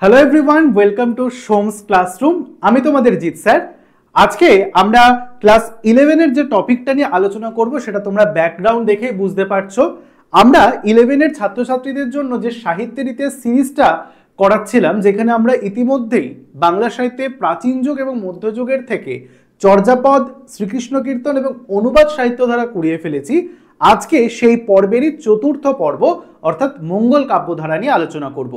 Hello everyone, welcome to সোমস classroom. আমি তোমাদের Jeet sir. আজকে আমরা ক্লাস 11 এর যে টপিকটা নিয়ে আলোচনা করব সেটা তোমরা ব্যাকগ্রাউন্ড দেখে বুঝতে পারছো। আমরা 11 এর ছাত্রছাত্রীদের জন্য যে সাহিত্যের ইতিহাস সিরিজটা করাচ্ছিলাম, যেখানে আমরা ইতিমধ্যেই বাংলা সাহিত্যে প্রাচীন যুগ এবং মধ্যযুগের থেকে চর্যাপদ, শ্রীকৃষ্ণ কীর্তন এবং অনুবাদ সাহিত্য ধারা কুড়িয়ে ফেলেছি। আজকে সেই পর্বেরই চতুর্থ পর্ব অর্থাৎ মঙ্গল কাব্যধারা নিয়ে আলোচনা করব।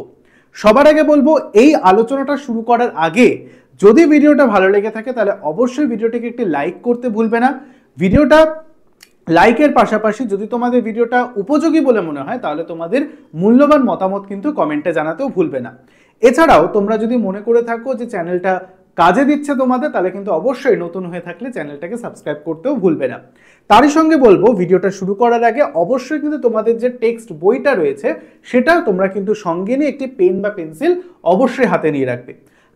সবার আগে বলবো, এই আলোচনাটা শুরু করার আগে যদি ভিডিওটা ভালো লেগে থাকে তাহলে অবশ্যই ভিডিওটিকে একটি লাইক করতে ভুলবে না। ভিডিওটা লাইকের পাশাপাশি যদি তোমাদের ভিডিওটা উপযোগী বলে মনে হয় তাহলে তোমাদের মূল্যবান মতামত কিন্তু কমেন্টে জানাতেও ভুলবে না। এছাড়াও তোমরা যদি মনে করে থাকো যে চ্যানেলটা কাজে দিচ্ছে তোমাদের, তাহলে কিন্তু অবশ্যই নতুন হয়ে থাকলে চ্যানেলটাকে সাবস্ক্রাইব করতেও ভুলবে না। তারই সঙ্গে বলবো, ভিডিওটা শুরু করার আগে অবশ্যই কিন্তু তোমাদের যে টেক্সট বইটা রয়েছে সেটা তোমরা কিন্তু সঙ্গে নিয়ে একটি পেন বা পেন্সিল অবশ্যই হাতে নিয়ে রাখবে,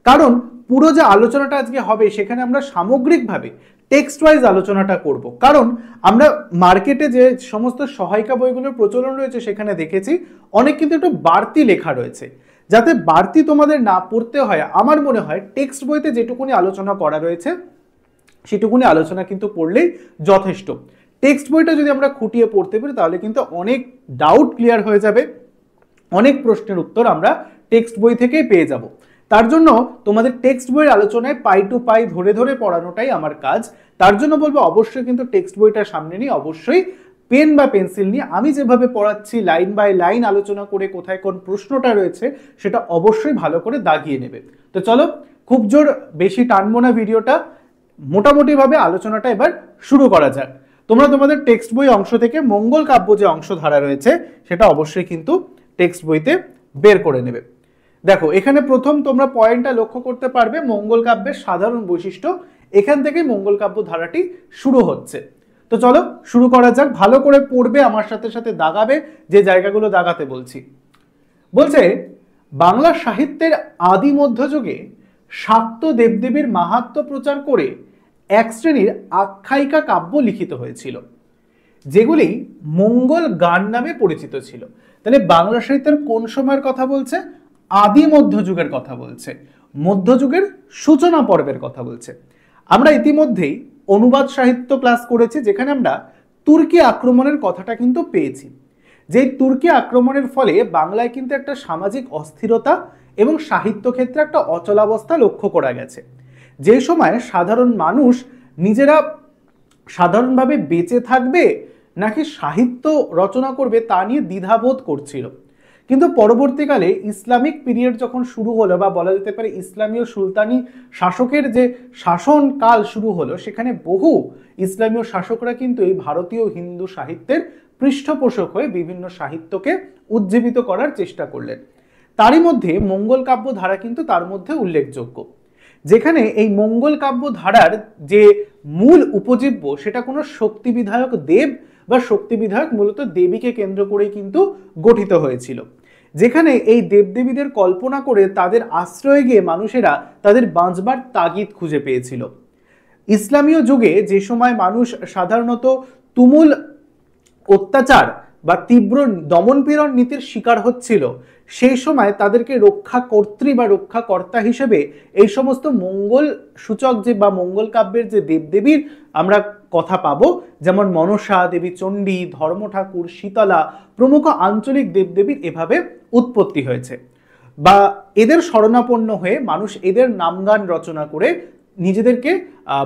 কারণ পুরো যে আলোচনাটা আজকে হবে সেখানে আমরা সামগ্রিকভাবে টেক্সট ওয়াইজ আলোচনাটা করব। কারণ আমরা মার্কেটে যে সমস্ত সহায়িকা বইগুলোর প্রচলন রয়েছে সেখানে দেখেছি অনেক কিন্তু একটু বাড়তি লেখা রয়েছে। যাতে বাড়তি তোমাদের না পড়তে হয়, আমার মনে হয় টেক্সট বইতে যেটুকুনি আলোচনা করা রয়েছে সেটুকুনি আলোচনা কিন্তু পড়লেই যথেষ্ট। টেক্সট বইটা যদি আমরা খুঁটিয়ে পড়তে পারি তাহলে কিন্তু অনেক ডাউট ক্লিয়ার হয়ে যাবে, অনেক প্রশ্নের উত্তর আমরা টেক্সট বই থেকেই পেয়ে যাব। তার জন্য তোমাদের টেক্সট বইয়ের আলোচনায় পাই টু পাই ধরে ধরে পড়ানোটাই আমার কাজ। তার জন্য বলবো অবশ্যই কিন্তু টেক্সট বইটা সামনে নিয়ে অবশ্যই পেন বা পেন্সিল নিয়ে আমি যেভাবে পড়াচ্ছি লাইন বাই লাইন আলোচনা করে কোথায় কোন প্রশ্নটা রয়েছে সেটা অবশ্যই ভালো করে দাগিয়ে নেবে। তো চলো, খুব জোর বেশি টানবো না ভিডিওটা, মোটামুটিভাবে আলোচনাটা এবার শুরু করা যাক। তোমরা তোমাদের টেক্সট বই অংশ থেকে মঙ্গল কাব্য যে অংশ ধারা রয়েছে সেটা অবশ্যই কিন্তু টেক্সট বইতে বের করে নেবে। দেখো, এখানে প্রথম তোমরা পয়েন্টটা লক্ষ্য করতে পারবে, মঙ্গল কাব্যের সাধারণ বৈশিষ্ট্য। এখান থেকেই মঙ্গল কাব্য ধারাটি শুরু হচ্ছে। তো চলো শুরু করা যাক। ভালো করে পড়বে, আমার সাথে সাথে দাগাবে যে জায়গাগুলো দাগাতে বলছি। বলছে, বাংলা সাহিত্যের আদি মধ্যযুগে শাক্ত দেবদেবীর মাহাত্ম্য প্রচার করে এক শ্রেণীর আখ্যায়িকা কাব্য লিখিত হয়েছিল, যেগুলি মঙ্গল গান নামে পরিচিত ছিল। তাহলে বাংলা সাহিত্যের কোন সময়ের কথা বলছে? আদি মধ্যযুগের কথা বলছে, মধ্যযুগের সূচনা পর্বের কথা বলছে। আমরা ইতিমধ্যেই অনুবাদ সাহিত্য ক্লাস করেছি, যেখানে আমরা তুর্কি আক্রমণের কথাটা কিন্তু পেয়েছি। যে তুর্কি আক্রমণের ফলে বাংলায় কিন্তু একটা সামাজিক অস্থিরতা এবং সাহিত্য ক্ষেত্রে একটা অচলাবস্থা লক্ষ্য করা গেছে। যে সময় সাধারণ মানুষ নিজেরা সাধারণভাবে বেঁচে থাকবে নাকি সাহিত্য রচনা করবে তা নিয়ে দ্বিধাবোধ করছিল। কিন্তু পরবর্তীকালে ইসলামিক পিরিয়ড যখন শুরু হলো, বা বলা যেতে পারে ইসলামীয় সুলতানি শাসকের যে শাসনকাল শুরু হলো, সেখানে বহু ইসলামীয় শাসকরা কিন্তু এই ভারতীয় হিন্দু সাহিত্যের পৃষ্ঠপোষক হয়ে বিভিন্ন সাহিত্যকে উজ্জীবিত করার চেষ্টা করলেন। তারই মধ্যে মঙ্গল কাব্য ধারা কিন্তু তার মধ্যে উল্লেখযোগ্য, যেখানে এই মঙ্গল কাব্য ধারার যে মূল উপজীব্য সেটা কোনো শক্তি বিধায়ক দেব বা শক্তি বিধায়ক মূলত দেবীকে কেন্দ্র করে কিন্তু গঠিত হয়েছিল, যেখানে এই দেবদেবীদের কল্পনা করে তাদের আশ্রয়ে গিয়ে মানুষেরা তাদের বাঁচবার তাগিদ খুঁজে পেয়েছিল। ইসলামীয় যুগে যে সময় মানুষ সাধারণত তুমুল অত্যাচার বা তীব্র দমনপীড়ন নীতির শিকার হচ্ছিল, সেই সময় তাদেরকে রক্ষাকর্ত্রী বা রক্ষাকর্তা হিসেবে এই সমস্ত মঙ্গল সূচক যে বা মঙ্গল কাব্যের যে দেবদেবীর আমরা কথা পাবো, যেমন মনসা দেবী, চণ্ডী, ধর্ম ঠাকুর, শীতলা প্রমুখ আঞ্চলিক দেবদেবীর এভাবে উৎপত্তি হয়েছে। বা এদের শরণাপন্ন হয়ে মানুষ এদের নামগান রচনা করে নিজেদেরকে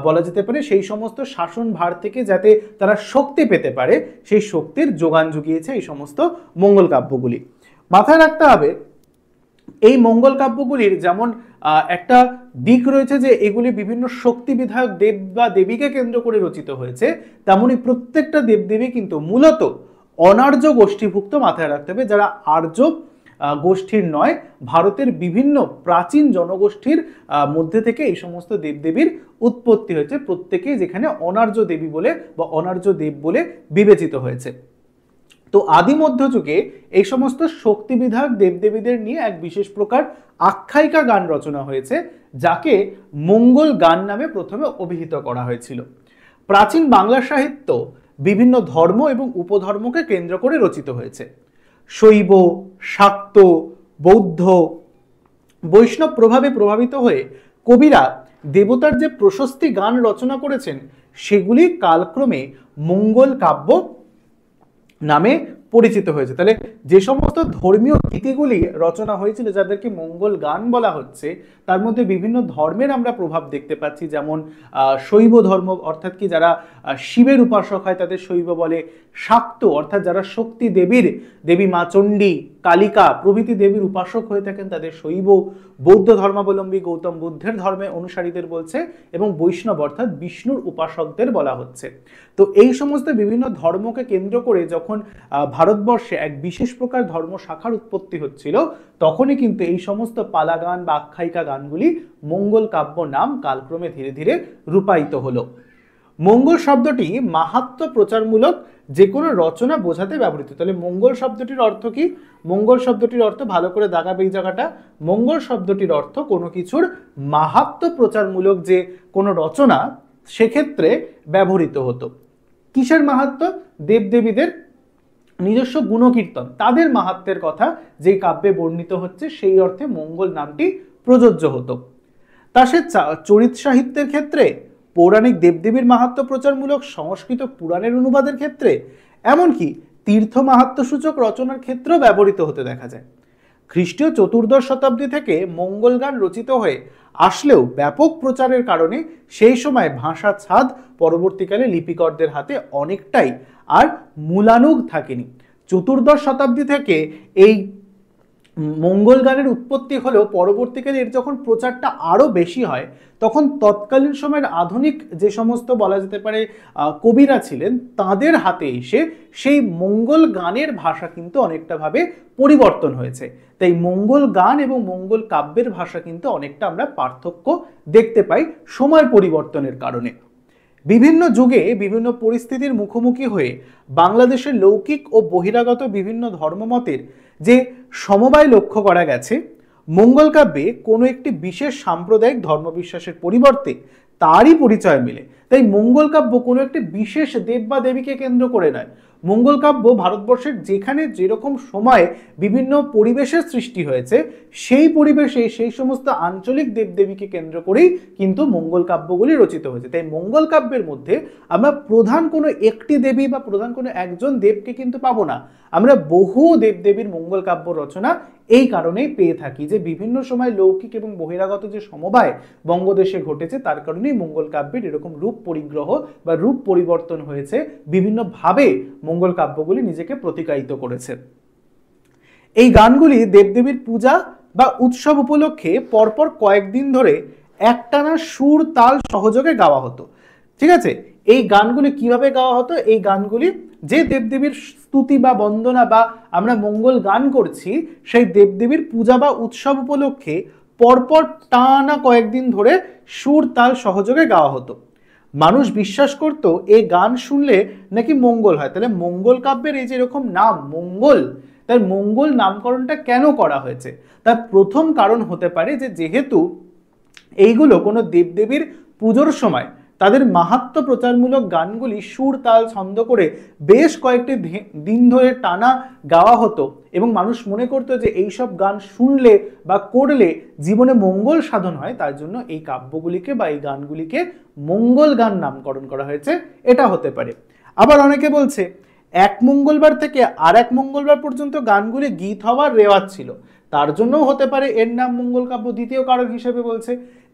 বলা যেতে পারে সেই সমস্ত শাসন ভার থেকে যাতে তারা শক্তি পেতে পারে সেই শক্তির যোগান জুগিয়েছে এই সমস্ত মঙ্গল কাব্যগুলি। মাথায় রাখতে হবে, এই মঙ্গল কাব্যগুলির যেমন একটা দিক রয়েছে যে এগুলি বিভিন্ন শক্তি বিধায়ক দেব বা দেবীকে কেন্দ্র করে রচিত হয়েছে, তেমনি প্রত্যেকটা দেবদেবী কিন্তু মূলত অনার্য গোষ্ঠীভুক্ত। মাথায় রাখতে হবে, যারা আর্য গোষ্ঠীর নয়, ভারতের বিভিন্ন প্রাচীন জনগোষ্ঠীর মধ্যে থেকে এই সমস্ত দেবদেবীর উৎপত্তি হয়েছে, প্রত্যেকেই যেখানে অনার্য দেবী বলে বা অনার্য দেব বলে বিবেচিত হয়েছে। তো আদি মধ্যযুগে এই সমস্ত শক্তি বিধায়ক দেবদেবীদের নিয়ে এক বিশেষ প্রকার আখ্যায়িকা গান রচনা হয়েছে, যাকে মঙ্গল গান নামে প্রথমে অভিহিত করা হয়েছিল। প্রাচীন বাংলা সাহিত্য বিভিন্ন ধর্ম এবং উপধর্মকে কেন্দ্র করে রচিত হয়েছে। শৈব, শাক্ত, বৌদ্ধ, বৈষ্ণব প্রভাবে প্রভাবিত হয়ে কবিরা দেবতার যে প্রশস্তি গান রচনা করেছেন সেগুলি কালক্রমে মঙ্গল কাব্য নামে পরিচিত হয়েছে। তাহলে যে সমস্ত ধর্মীয় গীতিগুলি রচনা হয়েছিল যাদেরকে মঙ্গল গান বলা হচ্ছে, তার মধ্যে বিভিন্ন ধর্মের আমরা প্রভাব দেখতে পাচ্ছি। যেমন শৈব ধর্ম, অর্থাৎ কি যারা শিবের উপাসক হয় তাদের শৈব বলে। শাক্ত অর্থাৎ যারা শক্তি দেবীর, দেবী মা চণ্ডী, কালিকা প্রভৃতি দেবীর উপাসক হয়ে থাকেন তাদের শৈব। বৌদ্ধ ধর্মাবলম্বী গৌতম বুদ্ধের ধর্মে অনুসারীদের বলছে, এবং বৈষ্ণব অর্থাৎ বিষ্ণুর উপাসকদের বলা হচ্ছে। তো এই সমস্ত বিভিন্ন ধর্মকে কেন্দ্র করে যখন ভারতবর্ষে এক বিশেষ প্রকার ধর্ম শাখার উৎপত্তি হচ্ছিল, তখনই কিন্তু এই সমস্ত পালা গান বা আখ্যায়িকা গানগুলি মঙ্গল কাব্য নাম কালক্রমে ধীরে ধীরে রূপায়িত হলো। মঙ্গল শব্দটি মাহাত্ম্য প্রচারমূলক যে কোনো রচনা বোঝাতে ব্যবহৃত। তাহলে মঙ্গল শব্দটির অর্থ কি? মঙ্গল শব্দটির অর্থ, ভালো করে দাগাবে এই জায়গাটা, মঙ্গল শব্দটির অর্থ কোনো কিছুর মাহাত্ম্য প্রচারমূলক যে কোনো রচনা, সেক্ষেত্রে ব্যবহৃত হতো। কিসের মাহাত্ম্য? দেবদেবীদের নিজস্ব গুণকীর্তন, তাদের মাহাত্ম্যের কথা যেই কাব্যে বর্ণিত হচ্ছে সেই অর্থে মঙ্গল নামটি প্রযোজ্য হতো। তা সে চরিত সাহিত্যের ক্ষেত্রে, পৌরাণিক দেবদেবীর মাহাত্ম্য প্রচারমূলক সংস্কৃত পুরাণের অনুবাদের ক্ষেত্রে, এমনকি তীর্থ মাহাত্ম্যসূচক রচনার ক্ষেত্রেও ব্যবহৃত হতে দেখা যায়। খ্রিস্টীয় চতুর্দশ শতাব্দী থেকে মঙ্গল গান রচিত হয়ে আসলেও ব্যাপক প্রচারের কারণে সেই সময় ভাষা ছাদ পরবর্তীকালে লিপিকরদের হাতে অনেকটাই আর মূলানুগ থাকেনি। চতুর্দশ শতাব্দী থেকে এই মঙ্গল গানের উৎপত্তি হলেও পরবর্তীকালে এর যখন প্রচারটা আরও বেশি হয়, তখন তৎকালীন সময়ের আধুনিক যে সমস্ত বলা যেতে পারে কবিরা ছিলেন, তাদের হাতে এসে সেই মঙ্গল গানের ভাষা কিন্তু অনেকটা ভাবে পরিবর্তন হয়েছে। তাই মঙ্গল গান এবং মঙ্গল কাব্যের ভাষা কিন্তু অনেকটা আমরা পার্থক্য দেখতে পাই সময়ের পরিবর্তনের কারণে। বিভিন্ন যুগে বিভিন্ন পরিস্থিতির মুখোমুখি হয়ে বাংলাদেশের লৌকিক ও বহিরাগত বিভিন্ন ধর্মমতের যে সমবায় লক্ষ্য করা গেছে, মঙ্গল কাব্যে কোনো একটি বিশেষ সাম্প্রদায়িক ধর্মবিশ্বাসের পরিবর্তে তারই পরিচয় মেলে। তাই মঙ্গল কাব্য কোনো একটি বিশেষ দেব বা দেবীকে কেন্দ্র করে নয়। মঙ্গল কাব্য ভারতবর্ষের যেখানে যেরকম সময়ে বিভিন্ন পরিবেশের সৃষ্টি হয়েছে, সেই পরিবেশে সেই সমস্ত আঞ্চলিক দেবদেবীকে কেন্দ্র করেই কিন্তু মঙ্গল কাব্যগুলি রচিত হয়েছে। তাই মঙ্গল কাব্যের মধ্যে আমরা প্রধান কোনো একটি দেবী বা প্রধান কোনো একজন দেবকে কিন্তু পাবো না। আমরা বহু দেবদেবীর মঙ্গল কাব্য রচনা এই কারণেই পেয়ে থাকি যে বিভিন্ন সময় লৌকিক এবং বহিরাগত যে সমবায় বঙ্গদেশে ঘটেছে, তার কারণেই মঙ্গল কাব্যের এরকম রূপ পরিগ্রহ বা রূপ পরিবর্তন হয়েছে, বিভিন্নভাবে মঙ্গল কাব্যগুলি নিজেকে প্রতিকায়িত করেছে। এই গানগুলি দেবদেবীর পূজা বা উৎসব উপলক্ষে পরপর কয়েকদিন ধরে একটানা সুর তাল সহযোগে গাওয়া হতো। ঠিক আছে, এই গানগুলি কিভাবে গাওয়া হতো? এই গানগুলি যে দেবদেবীর স্তুতি বা বন্দনা বা আমরা মঙ্গল গান করছি, সেই দেবদেবীর পূজা বা উৎসব উপলক্ষে পরপর টানা কয়েকদিন ধরে সুর তাল সহযোগে গাওয়া হতো। মানুষ বিশ্বাস করত এই গান শুনলে নাকি মঙ্গল হয়। তাহলে মঙ্গল কাব্যের এই যে এরকম নাম মঙ্গল, তাই মঙ্গল নামকরণটা কেন করা হয়েছে? তার প্রথম কারণ হতে পারে যে যেহেতু এইগুলো কোনো দেবদেবীর পুজোর সময় তাদের মাহাত্ম্য প্রচারমূলক গানগুলি সুর তাল ছন্দ করে বেশ কয়েকটি দিন ধরে টানা গাওয়া হতো, এবং মানুষ মনে করতো যে এইসব গান শুনলে বা করলে জীবনে মঙ্গল সাধন হয়, তার জন্য এই কাব্যগুলিকে বা এই গানগুলিকে মঙ্গল গান নামকরণ করা হয়েছে। এটা হতে পারে। আবার অনেকে বলছে এক মঙ্গলবার থেকে আর এক মঙ্গলবার পর্যন্ত গানগুলি গীত হওয়ার রেওয়াজ ছিল, তার জন্যও হতে পারে এর নাম মঙ্গল কাব্য। দ্বিতীয় কারণ হিসেবে বলছে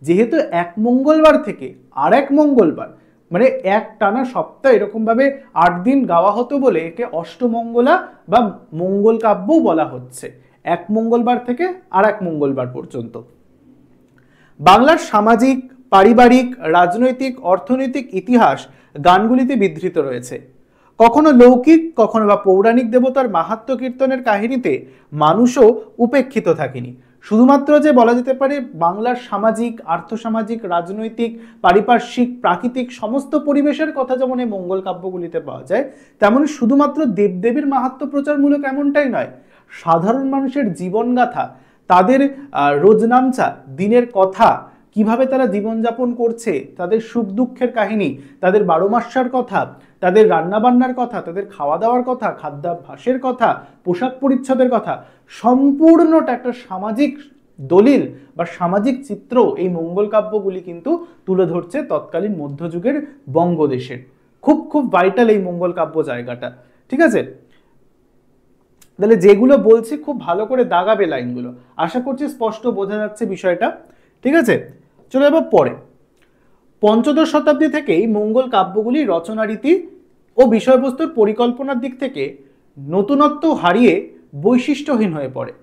যেহেতু এক মঙ্গলবার থেকে আর এক মঙ্গলবার মানে এক টানা সপ্তাহ এরকম ভাবে 8 দিন গাওয়া হতো বলে একে অষ্টমঙ্গলা বা মঙ্গল কাব্যও বলা হচ্ছে, এক মঙ্গলবার থেকে আর এক মঙ্গলবার পর্যন্ত। বাংলার সামাজিক, পারিবারিক, রাজনৈতিক, অর্থনৈতিক ইতিহাস গানগুলিতে বিধৃত রয়েছে। কখনো লৌকিক, কখনো বা পৌরাণিক দেবতার মাহাত্ম্য কীর্তনের কাহিনীতে মানুষও উপেক্ষিত থাকেনি। শুধুমাত্র যে বলা যেতে পারে বাংলার সামাজিক, আর্থসামাজিক, রাজনৈতিক, পারিপার্শ্বিক, প্রাকৃতিক সমস্ত পরিবেশের কথা যেমন এই মঙ্গল কাব্যগুলিতে পাওয়া যায়, তেমন শুধুমাত্র দেবদেবীর মাহাত্ম্য প্রচারমূলক এমনটাই নয়। সাধারণ মানুষের জীবনগাথা, তাদের রোজনামচা, দিনের কথা, কিভাবে তারা জীবনযাপন করছে, তাদের সুখ দুঃখের কাহিনী, তাদের 12 মাসের কথা, তাদের রান্নাবান্নার কথা, তাদের খাওয়া দাওয়ার কথা, খাদ্যাভ্যাসের কথা, পোশাক পরিচ্ছদের কথা, সম্পূর্ণটা একটা সামাজিক দলিল বা সামাজিক চিত্র এই মঙ্গল কাব্যগুলি কিন্তু তুলে ধরছে তৎকালীন মধ্যযুগের বঙ্গদেশের। খুব খুব ভাইটাল এই মঙ্গল কাব্য জায়গাটা, ঠিক আছে? তাহলে যেগুলো বলছি খুব ভালো করে দাগাবে লাইনগুলো, আশা করছি স্পষ্ট বোঝা যাচ্ছে বিষয়টা, ঠিক আছে? চলে যাবো পরে। পঞ্চদশ শতাব্দী থেকেই মঙ্গল কাব্যগুলি রচনারীতি ও বিষয়বস্তুর পরিকল্পনার দিক থেকে নতুনত্ব হারিয়ে বৈশিষ্ট্যহীন হয়ে পড়ে।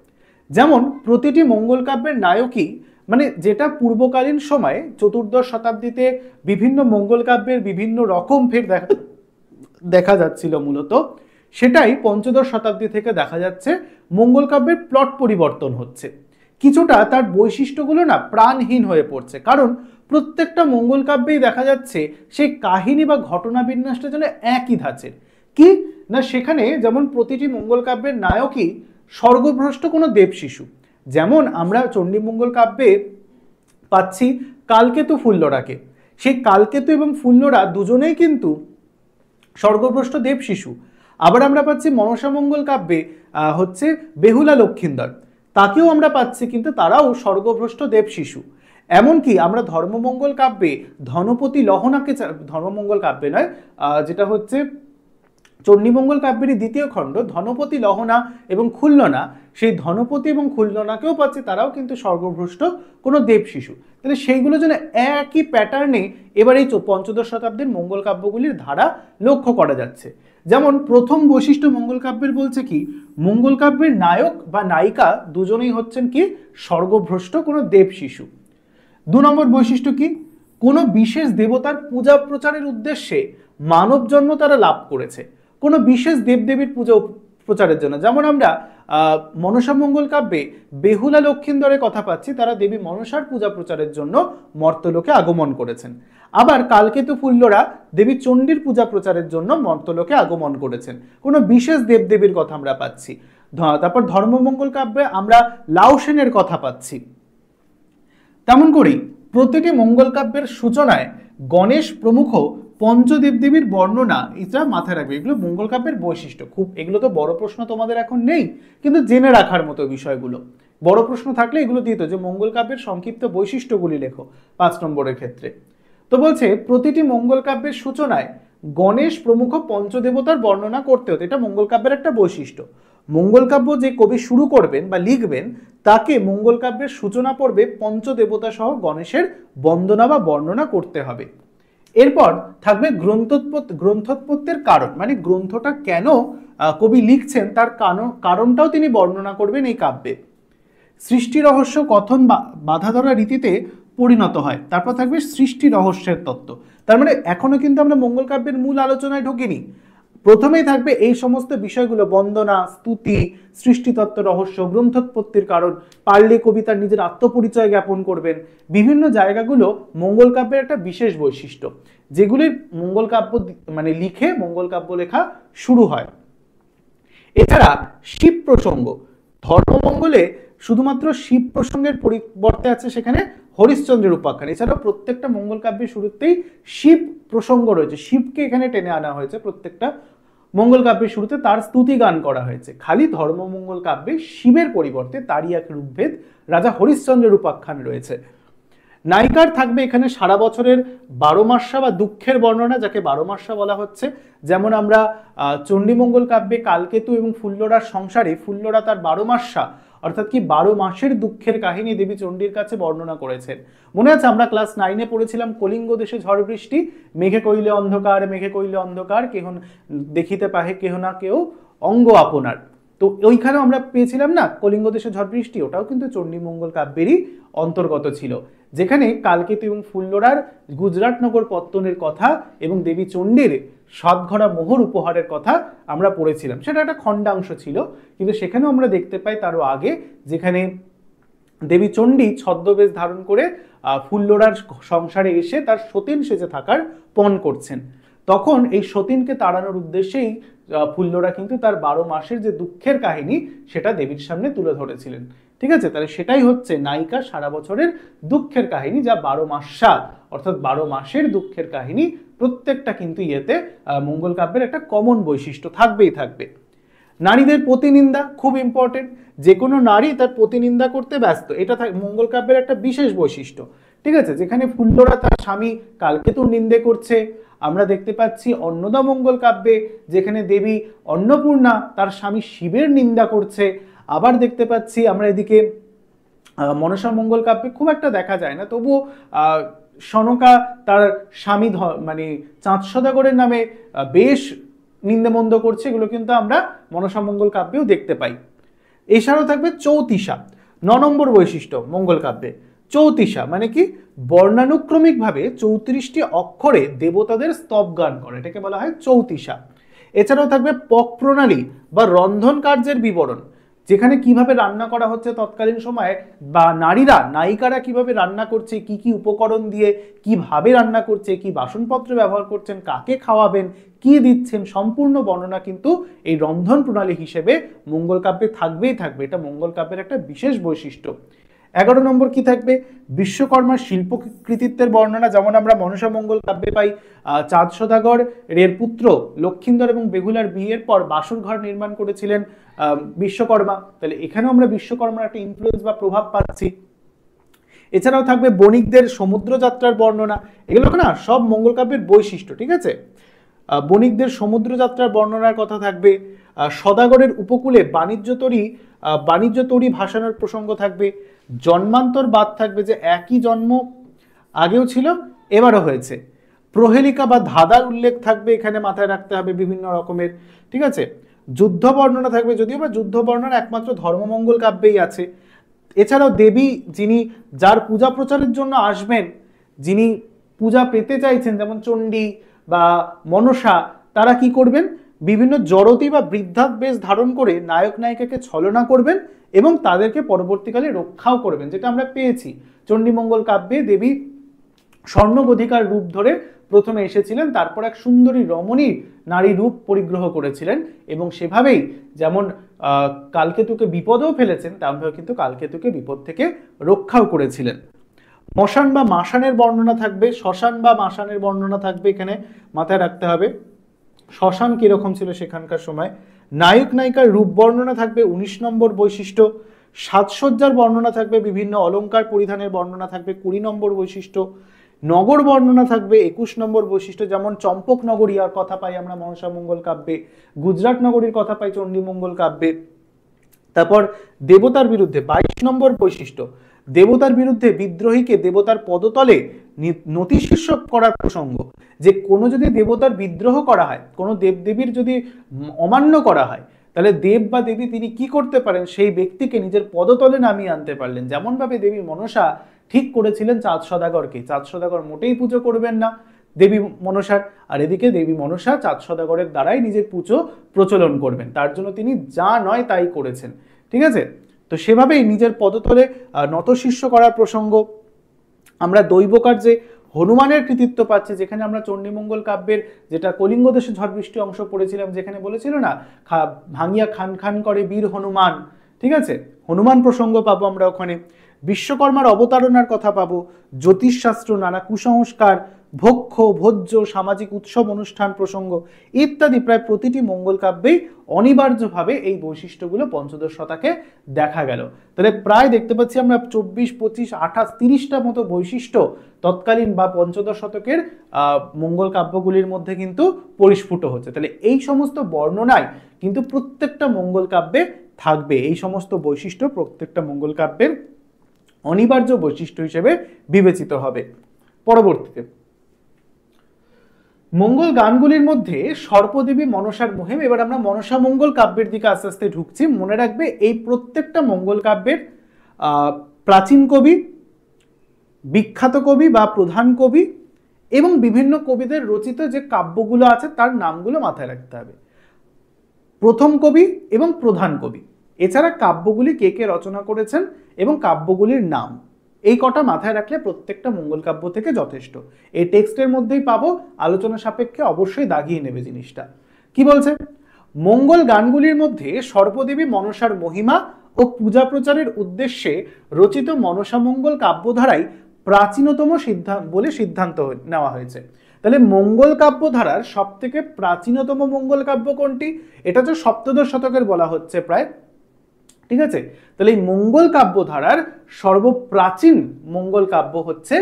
যেমন প্রতিটি মঙ্গল কাব্যের নায়কই, মানে যেটা পূর্বকালীন সময়ে চতুর্দশ শতাব্দীতে বিভিন্ন মঙ্গল কাব্যের বিভিন্ন রকম ফের দেখা যাচ্ছিল মূলত, সেটাই পঞ্চদশ শতাব্দী থেকে দেখা যাচ্ছে মঙ্গল কাব্যের প্লট পরিবর্তন হচ্ছে। কিছুটা তার বৈশিষ্ট্যগুলো না প্রাণহীন হয়ে পড়ছে, কারণ প্রত্যেকটা মঙ্গল কাব্যেই দেখা যাচ্ছে সেই কাহিনী বা ঘটনা বিন্যাসটা যেন একই ধাঁচের। কি না, সেখানে যেমন প্রতিটি মঙ্গল কাব্যের নায়কই স্বর্গভ্রষ্ট কোনো দেবশিশু। যেমন আমরা চণ্ডীমঙ্গল কাব্যে পাচ্ছি কালকেতু ফুল্লরাকে, সেই কালকেতু এবং ফুল্লরা দুজনেই কিন্তু স্বর্গভ্রষ্ট দেবশিশু। আবার আমরা পাচ্ছি মনসামঙ্গল কাব্যে হচ্ছে বেহুলা লক্ষিন্দর, তাকেও আমরা পাচ্ছি কিন্তু তারাও স্বর্গভ্রষ্ট দেবশিশু। এমনকি আমরা ধর্মমঙ্গল কাব্যে ধনপতি লহনাকে, ধর্মমঙ্গল কাব্যে নয়, যেটা হচ্ছে চণ্ডীমঙ্গল কাব্যেরই দ্বিতীয় খণ্ড ধনপতি লহনা এবং খুল্লনা, সেই ধনপতি এবং খুল্লনাকেও পাচ্ছি তারাও কিন্তু স্বর্গভ্রষ্ট কোনো দেবশিশু। তাহলে সেইগুলো যেন একই প্যাটার্নে এবার এই পঞ্চদশ শতাব্দীর মঙ্গল কাব্যগুলির ধারা লক্ষ্য করা যাচ্ছে। যেমন প্রথম বৈশিষ্ট্য মঙ্গল কাব্যের বলছে কি, মঙ্গল কাব্যের নায়ক বা নায়িকা দুজনেই হচ্ছেন কি স্বর্গভ্রষ্ট কোনো দেবশিশু। 2 নম্বর বৈশিষ্ট্য কি, কোনো বিশেষ দেবতার পূজা প্রচারের উদ্দেশ্যে মানব জন্ম তারা লাভ করেছে, কোনো বিশেষ দেবদেবীর পূজা প্রচারের জন্য। যেমন আমরা মনসামঙ্গল কাব্যে বেহুলা লক্ষিন্দরের কথা পাচ্ছি, তারা দেবী মনসার পূজা প্রচারের জন্য মর্তলোকে আগমন করেছেন। আবার কালকেতু ফুল্লরা দেবী চণ্ডীর পূজা প্রচারের জন্য মর্তলোকে আগমন করেছেন, কোনো বিশেষ দেবদেবীর কথা আমরা পাচ্ছি। তারপর ধর্মমঙ্গল কাব্যে আমরা লাউসেনের কথা পাচ্ছি। তেমন করেই প্রতিটি মঙ্গল কাব্যের সূচনায় গণেশ প্রমুখ পঞ্চদেবদেবীর বর্ণনা, এটা মাথায় রাখবে। এগুলো মঙ্গল কাব্যের বৈশিষ্ট্য। খুব এগুলো তো বড় প্রশ্ন তোমাদের এখন নেই, কিন্তু জেনে রাখার মতো বিষয়গুলো। বড় প্রশ্ন থাকলে এগুলো দিত যে মঙ্গল কাব্যের সংক্ষিপ্ত বৈশিষ্ট্যগুলি লেখো 5 নম্বরের ক্ষেত্রে। তো বলছে প্রতিটি মঙ্গল কাব্যের সূচনায় গণেশ প্রমুখ পঞ্চদেবতার বর্ণনা করতে হতো, এটা মঙ্গল কাব্যের একটা বৈশিষ্ট্য। মঙ্গল কাব্য যে কবি শুরু করবেন বা লিখবেন, তাকে মঙ্গল কাব্যের সূচনা পর্বে পঞ্চদেবতা সহ গণেশের বন্দনা বা বর্ণনা করতে হবে। এরপর থাকবে গ্রন্থোৎপত্তির কারণ, মানে গ্রন্থটা কেন কবি লিখছেন তার কারণটাও তিনি বর্ণনা করবেন এই কাব্যে। সৃষ্টি রহস্য কথন বাধা ধরা রীতিতে পরিণত হয়। তারপর থাকবে সৃষ্টি রহস্যের তত্ত্ব। তার মানে এখনো কিন্তু আমরা মঙ্গল কাব্যের মূল আলোচনায় ঢুকিনি। প্রথমেই থাকবে এই সমস্ত বিষয়গুলো, বন্দনা, স্তুতি, সৃষ্টিতত্ত্ব, রহস্য, গ্রন্থোৎপত্তির কারণ, পারলে কবিতার নিজের আত্মপরিচয় জ্ঞাপন করবেন। বিভিন্ন জায়গাগুলো মঙ্গল কাব্যের একটা বিশেষ বৈশিষ্ট্য, যেগুলির মঙ্গল কাব্য মানে লিখে মঙ্গল কাব্য লেখা শুরু হয়। এছাড়া শিব প্রসঙ্গ, ধর্মমঙ্গলে শুধুমাত্র শিব প্রসঙ্গের পরিবর্তে আছে সেখানে হরিশ্চন্দ্রের উপাখ্যান। এছাড়াও প্রত্যেকটা মঙ্গল কাব্যের শুরুতেই শিব প্রসঙ্গ রয়েছে, শিবকে এখানে টেনে আনা হয়েছে। প্রত্যেকটা মঙ্গল কাব্যের শুরুতে তার স্তুতি গান করা হয়েছে। খালি ধর্মমঙ্গল কাব্যে শিবের পরিবর্তে তারই এক রূপভেদ রাজা হরিশ্চন্দ্রের উপাখ্যান রয়েছে। নায়িকার থাকবে এখানে সারা বছরের 12 মাসা বা দুঃখের বর্ণনা, যাকে 12 মাসা বলা হচ্ছে। যেমন আমরা চণ্ডীমঙ্গল কাব্যে কালকেতু এবং ফুল্লরার সংসারে ফুল্লরা তার 12 মাসা অর্থাৎ কি 12 মাসের দুঃখের কাহিনী দেবী চণ্ডীর কাছে বর্ণনা করেছেন। মনে আছে আমরা ক্লাস 9-এ পড়েছিলাম কলিঙ্গ দেশে ঝড় বৃষ্টি, মেঘে কইলে অন্ধকার, মেঘে কইলে অন্ধকার, কেহ দেখিতে পাহে কেহ না কেউ অঙ্গ আপনার। তো ওইখানেও আমরা পেয়েছিলাম না কলিঙ্গ দেশে ঝড় বৃষ্টি, ওটাও কিন্তু চণ্ডীমঙ্গল কাব্যেরই অন্তর্গত ছিল, যেখানে কালকেতু এবং ফুল্লরার গুজরাট নগর পত্তনের কথা এবং দেবী চণ্ডীর সাতঘরা মোহর উপহারের কথা আমরা পড়েছিলাম। সেটা একটা খণ্ডাংশ ছিল, কিন্তু সেখানেও আমরা দেখতে পাই তারও আগে, যেখানে দেবী চণ্ডী ছদ্মবেশ ধারণ করে ফুল্লরার সংসারে এসে তার সতীন সেজে থাকার পণ করছেন। তখন এই সতীনকে তাড়ানোর উদ্দেশ্যেই ফুল্লরা কিন্তু তার 12 মাসের যে দুঃখের কাহিনী সেটা দেবীর সামনে তুলে ধরেছিলেন। ঠিক আছে, তাহলে সেটাই হচ্ছে নায়িকা সারা বছরের দুঃখের কাহিনী, যা 12 মাসা অর্থাৎ 12 মাসের দুঃখের কাহিনী। প্রত্যেকটা কিন্তু ইয়েতে মঙ্গল কাব্যের একটা কমন বৈশিষ্ট্য থাকবেই থাকবে। নারীদের প্রতিনিন্দা খুব ইম্পর্টেন্ট, যে কোনো নারী তার প্রতিনিন্দা করতে ব্যস্ত, এটা মঙ্গল কাব্যের একটা বিশেষ বৈশিষ্ট্য। ঠিক আছে, যেখানে ফুল্লরা তার স্বামী কালকেতুর নিন্দে করছে, আমরা দেখতে পাচ্ছি অন্নদা মঙ্গল কাব্যে যেখানে দেবী অন্নপূর্ণা তার স্বামী শিবের নিন্দা করছে। আবার দেখতে পাচ্ছি আমরা এদিকে মনসা মঙ্গল কাব্যে খুব একটা দেখা যায় না, তবুও সনকা তার স্বামী মানে চাঁদ সদাগরের নামে বেশ নিন্দামন্দ করছে, এগুলো কিন্তু আমরা মনসা মঙ্গল কাব্যেও দেখতে পাই। এছাড়াও থাকবে চৌতিসা, 9 নম্বর বৈশিষ্ট্য মঙ্গল কাব্যে। চৌতিসা মানে কি, বর্ণানুক্রমিকভাবে 34টি অক্ষরে দেবতাদের স্তব গান করে, এটাকে বলা হয় চৌতিসা। এছাড়াও থাকবে পক প্রণালী বা রন্ধন কার্যের বিবরণ, যেখানে কিভাবে রান্না করা হচ্ছে তৎকালীন সময়ে, বা নায়িকারা কিভাবে রান্না করছে, কি কি উপকরণ দিয়ে কিভাবে রান্না করছে, কি বাসনপত্র ব্যবহার করছেন, কাকে খাওয়াবেন, কি দিচ্ছেন, সম্পূর্ণ বর্ণনা কিন্তু এই রন্ধন প্রণালী হিসেবে মঙ্গল কাব্যে থাকবেই থাকবে। এটা মঙ্গল কাব্যের একটা বিশেষ বৈশিষ্ট্য। 11 নম্বর কি থাকবে, বিশ্বকর্মার শিল্প কৃতিত্বের বর্ণনা, যেমন আমরা মনসা মঙ্গল কাব্যে পাই চাঁদ সদাগর এর পুত্র লক্ষিন্দর এবং বেহুলার বিয়ের পর বাসর ঘর নির্মাণ করেছিলেন বিশ্বকর্মা, তাহলে এখানেও আমরা বিশ্বকর্মার একটা ইনফ্লুয়েন্স বা প্রভাব পাচ্ছি। এছাড়াও থাকবে বণিকদের সমুদ্র যাত্রার বর্ণনা, এগুলো না সব মঙ্গল কাব্যের বৈশিষ্ট্য। ঠিক আছে, বণিকদের সমুদ্র যাত্রার বর্ণনার কথা থাকবে, সদাগরের উপকূলে বাণিজ্য তরী ভাসানোর প্রসঙ্গ থাকবে, জন্মান্তর বাদ থাকবে, যে একই জন্ম আগেও ছিল এবারও হয়েছে, প্রহেলিকা বা ধাঁধার উল্লেখ থাকবে, এখানে মাথায় রাখতে হবে বিভিন্ন রকমের। ঠিক আছে, যুদ্ধ বর্ণনা থাকবে, যদিও বা যুদ্ধ বর্ণনা একমাত্র ধর্মমঙ্গল কাব্যেই আছে। এছাড়াও দেবী যার পূজা প্রচারের জন্য আসবেন, যিনি পূজা পেতে চাইছেন, যেমন চণ্ডী বা মনসা, তারা কি করবেন, বিভিন্ন জড়তি বা বৃদ্ধাত বেশ ধারণ করে নায়ক নায়িকাকে ছলনা করবেন এবং তাদেরকে পরবর্তীকালে রক্ষাও করবেন, যেটা আমরা পেয়েছি চণ্ডীমঙ্গল কাব্যে। দেবী স্বর্ণগধিকার রূপ ধরে প্রথমে এসেছিলেন, তারপর এক সুন্দরী রমণীর নারী রূপ পরিগ্রহ করেছিলেন, এবং সেভাবেই যেমন কালকেতুকে বিপদেও ফেলেছেন, তেমনভাবে কিন্তু কালকেতুকে বিপদ থেকে রক্ষাও করেছিলেন। মশান বা মাসানের বর্ণনা থাকবে, শ্মশান বা মাসানের বর্ণনা থাকবে, এখানে মাথায় রাখতে হবে শ্মশান কিরকম ছিল সেখানকার সময়। নায়ক নায়িকার রূপ বর্ণনা থাকবে 19 নম্বর বৈশিষ্ট্য। সাজসজ্জার বর্ণনা থাকবে, বিভিন্ন অলংকার পরিধানের বর্ণনা থাকবে 20 নম্বর বৈশিষ্ট্য। নগর বর্ণনা থাকবে 21 নম্বর বৈশিষ্ট্য, যেমন চম্পক নগরীর কথা পাই আমরা মনসা মঙ্গল কাব্যে, গুজরাট নগরীর কথা পাই চণ্ডীমঙ্গল কাব্যে। তারপর দেবতার বিরুদ্ধে 22 নম্বর বৈশিষ্ট্য, দেবতার বিরুদ্ধে বিদ্রোহীকে দেবতার পদতলে নতিশীর্ষ করার প্রসঙ্গ, যে কোনো যদি দেবতার বিদ্রোহ করা হয়, কোনো দেবদেবীর যদি অমান্য করা হয়, তাহলে দেব বা দেবী তিনি কি করতে পারেন, সেই ব্যক্তিকে নিজের পদতলে নামিয়ে আনতে পারলেন। যেমনভাবে দেবী মনসা ঠিক করেছিলেন চাঁদ সদাগরকে, চাঁদ সদাগর মোটেই পুজো করবেন না দেবী মনসার, আর এদিকে দেবী মনসা চাঁদ সদাগরের দ্বারাই নিজের পুজো প্রচলন করবেন, তার জন্য তিনি যা নয় তাই করেছেন। ঠিক আছে, তো সেভাবেই নিজের পদতলে নতশিষ্য করার প্রসঙ্গ। আমরা দৈবকার যে হনুমানের কৃতিত্ব পাচ্ছি, যেখানে আমরা চণ্ডীমঙ্গল কাব্যের যেটা কলিঙ্গ দেশে ঝড় বৃষ্টি অংশ পড়েছিলাম, যেখানে বলেছিল না ভাঙিয়া খান খান করে বীর হনুমান। ঠিক আছে, হনুমান প্রসঙ্গ পাবো আমরা ওখানে। বিশ্বকর্মার অবতারণার কথা পাবো, জ্যোতিষশাস্ত্র, নানা কুসংস্কার, ভক্ষ ভোজ্য সামাজিক উৎসব অনুষ্ঠান প্রসঙ্গ ইত্যাদি প্রায় প্রতিটি মঙ্গল কাব্যেই অনিবার্যভাবে এই বৈশিষ্ট্যগুলো পঞ্চদশ শতকে দেখা গেল। তাহলে প্রায় দেখতে পাচ্ছি আমরা 24, 25, 28, 30টা মতো বৈশিষ্ট্য তৎকালীন বা পঞ্চদশ শতকের মঙ্গল কাব্যগুলির মধ্যে কিন্তু পরিস্ফুট হচ্ছে। তাহলে এই সমস্ত বর্ণনায় কিন্তু প্রত্যেকটা মঙ্গল কাব্যে থাকবে, এই সমস্ত বৈশিষ্ট্য প্রত্যেকটা মঙ্গল কাব্যের অনিবার্য বৈশিষ্ট্য হিসেবে বিবেচিত হবে। পরবর্তীতে মঙ্গল গানগুলির মধ্যে সর্পদেবী মনসার মহিম, এবার আমরা মনসা মঙ্গল কাব্যের দিকে আস্তে আস্তে ঢুকছি। মনে রাখবে এই প্রত্যেকটা মঙ্গল কাব্যের প্রাচীন কবি, বিখ্যাত কবি বা প্রধান কবি এবং বিভিন্ন কবিদের রচিত যে কাব্যগুলো আছে তার নামগুলো মাথায় রাখতে হবে। প্রথম কবি এবং প্রধান কবি, এছাড়া কাব্যগুলি কে কে রচনা করেছেন এবং কাব্যগুলির নাম, এই কটা মাথায় রাখলে প্রত্যেকটা মঙ্গল কাব্য থেকে যথেষ্ট। এই টেক্সটের মধ্যেই পাবো, আলোচনা সাপেক্ষে অবশ্যই দাগিয়ে নেবে জিনিসটা। কি বলছে, মঙ্গল গানগুলির মধ্যে সর্পদেবী মনসার মহিমা ও পূজা প্রচারের উদ্দেশ্যে রচিত মনসা মঙ্গল কাব্যধারাই প্রাচীনতম বলে সিদ্ধান্ত নেওয়া হয়েছে। তাহলে মঙ্গল কাব্য ধারার সব থেকে প্রাচীনতম মঙ্গল কাব্য কোনটি? এটা তো সপ্তদশ শতকের বলা হচ্ছে প্রায়, ঠিক আছে। তাহলে এই মঙ্গল কাব্য ধারার সর্বপ্রাচীন মঙ্গল কাব্য হচ্ছে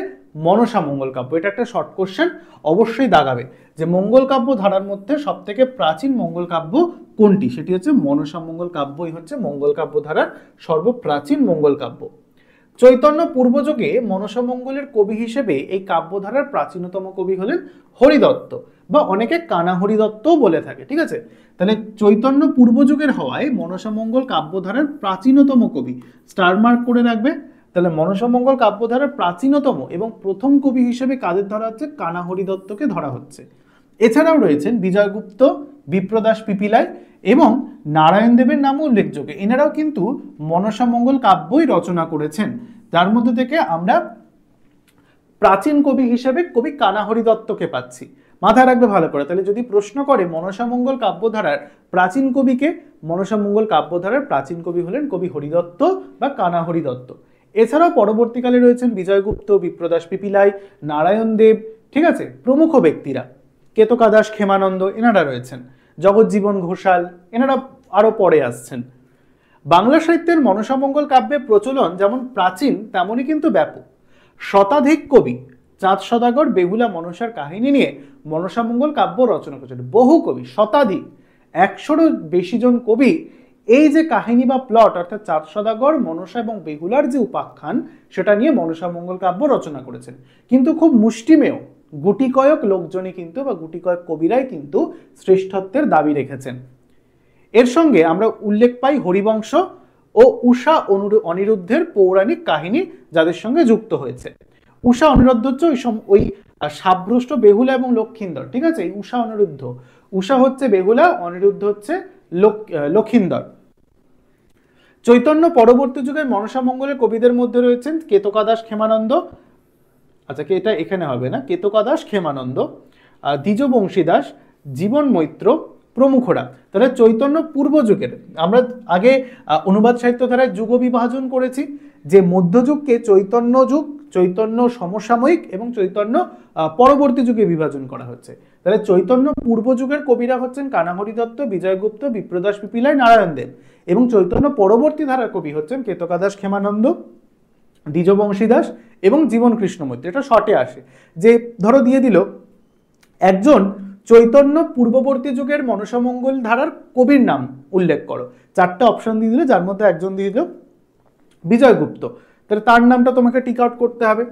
মনসা মঙ্গল কাব্য। এটা একটা শর্ট কোশ্চেন, অবশ্যই দাগাবে যে মঙ্গল কাব্য ধারার মধ্যে সব থেকে প্রাচীন মঙ্গল কাব্য কোনটি, সেটি হচ্ছে মনসা মঙ্গল কাব্যই হচ্ছে মঙ্গল কাব্য ধারার সর্বপ্রাচীন মঙ্গল কাব্য। চৈতন্য পূর্বযুগে মনসা মঙ্গলের কবি হিসেবে এই কাব্যধারার প্রাচীনতম কবি হলেন হরিদত্ত, বা অনেকে কানা হরিদত্তও বলে থাকে, ঠিক আছে। তাহলে চৈতন্য পূর্বযুগের হওয়ায় মনসা মঙ্গল কাব্যধারার প্রাচীনতম কবি, স্টার মার্ক করে রাখবে। তাহলে মনসা মঙ্গল কাব্যধারার প্রাচীনতম এবং প্রথম কবি হিসেবে কাদের ধরা হচ্ছে? কানা হরিদত্তকে ধরা হচ্ছে। এছাড়াও রয়েছেন বিজয়গুপ্ত, বিপ্রদাস পিপিলাই এবং নারায়ণ দেবের নামও উল্লেখযোগ্য। এনারাও কিন্তু মনসা মঙ্গল কাব্যই রচনা করেছেন, যার মধ্যে থেকে আমরা প্রাচীন কবি হিসেবে কবি কানা হরিদত্তকে পাচ্ছি। মাথায় রাখবে ভালো করে। তাহলে যদি প্রশ্ন করে মনসা মঙ্গল কাব্যধারার প্রাচীন কবিকে, মনসা মঙ্গল কাব্যধারার প্রাচীন কবি হলেন কবি হরিদত্ত বা কানা হরিদত্ত। এছাড়াও পরবর্তীকালে রয়েছেন বিজয়গুপ্ত, বিপ্রদাস পিপিলাই, নারায়ণ দেব, ঠিক আছে, প্রমুখ ব্যক্তিরা, কেতকাদাস ক্ষেমানন্দ এনারা রয়েছেন, জগজ্জীবন ঘোষাল এনারা আরো পরে আসছেন। বাংলা সাহিত্যের মনসা মঙ্গল কাব্যের প্রচলন যেমন প্রাচীন তেমনই কিন্তু ব্যাপক। শতাধিক কবি চাঁদ সদাগর বেহুলা মনসার কাহিনী নিয়ে মনসা মঙ্গল কাব্য রচনা করেছেন। বহু কবি, শতাধিক, 100-রও বেশি জন কবি এই যে কাহিনী বা প্লট অর্থাৎ চাঁদ সদাগর, মনসা এবং বেহুলার যে উপাখ্যান সেটা নিয়ে মনসা মঙ্গল কাব্য রচনা করেছেন। কিন্তু খুব মুষ্টিমেয় গুটি কয়েক লোকজনই কিন্তু বা গুটি কয়েক কবিরাই কিন্তু শ্রেষ্ঠত্বের দাবি রেখেছেন। এর সঙ্গে আমরা উল্লেখ পাই হরিবংশ ও উষা অনিরুদ্ধের পৌরাণিক কাহিনী যাদের সঙ্গে যুক্ত হয়েছে। উষা অনিরুদ্ধ হচ্ছে ওই সাব্রষ্ট, বেহুলা এবং লক্ষিন্দর, ঠিক আছে। এই উষা অনিরুদ্ধ, উষা হচ্ছে বেহুলা, অনিরুদ্ধ হচ্ছে লক্ষিন্দর। চৈতন্য পরবর্তী যুগের মনসা মঙ্গলের কবিদের মধ্যে রয়েছেন কেতকাদাস ক্ষেমানন্দ, আচ্ছা এটা এখানে হবে না, কেতকাদাস ক্ষেমানন্দ, দ্বিজবংশী দাস, জীবন মৈত্র প্রমুখরা। তাহলে চৈতন্য পূর্ব যুগের, আমরা আগে অনুবাদ সাহিত্য ধারায় যুগ বিভাজন করেছি যে মধ্যযুগকে চৈতন্য যুগ, চৈতন্য সমসাময়িক এবং চৈতন্য পরবর্তী যুগে বিভাজন করা হচ্ছে। তাহলে চৈতন্য পূর্ব যুগের কবিরা হচ্ছেন কানা হরিদত্ত, বিজয়গুপ্ত, বিপ্রদাস পিপিলাই, নারায়ণ দেব, এবং চৈতন্য পরবর্তী ধারার কবি হচ্ছেন কেতকাদাস ক্ষেমানন্দ, দ্বিজবংশী দাস এবং জীবন কৃষ্ণ মৈত্র। এটা শর্টে আসে যে ধরো দিয়ে দিল একজন চৈতন্য পূর্ববর্তী যুগের মনসা মঙ্গল ধারার কবির নাম উল্লেখ করো, 4টা অপশন দিয়ে দিল, যার মধ্যে একজন দিয়ে দিল বিজয়গুপ্ত, তাহলে তার নামটা তোমাকে টিক আউট করতে হবে।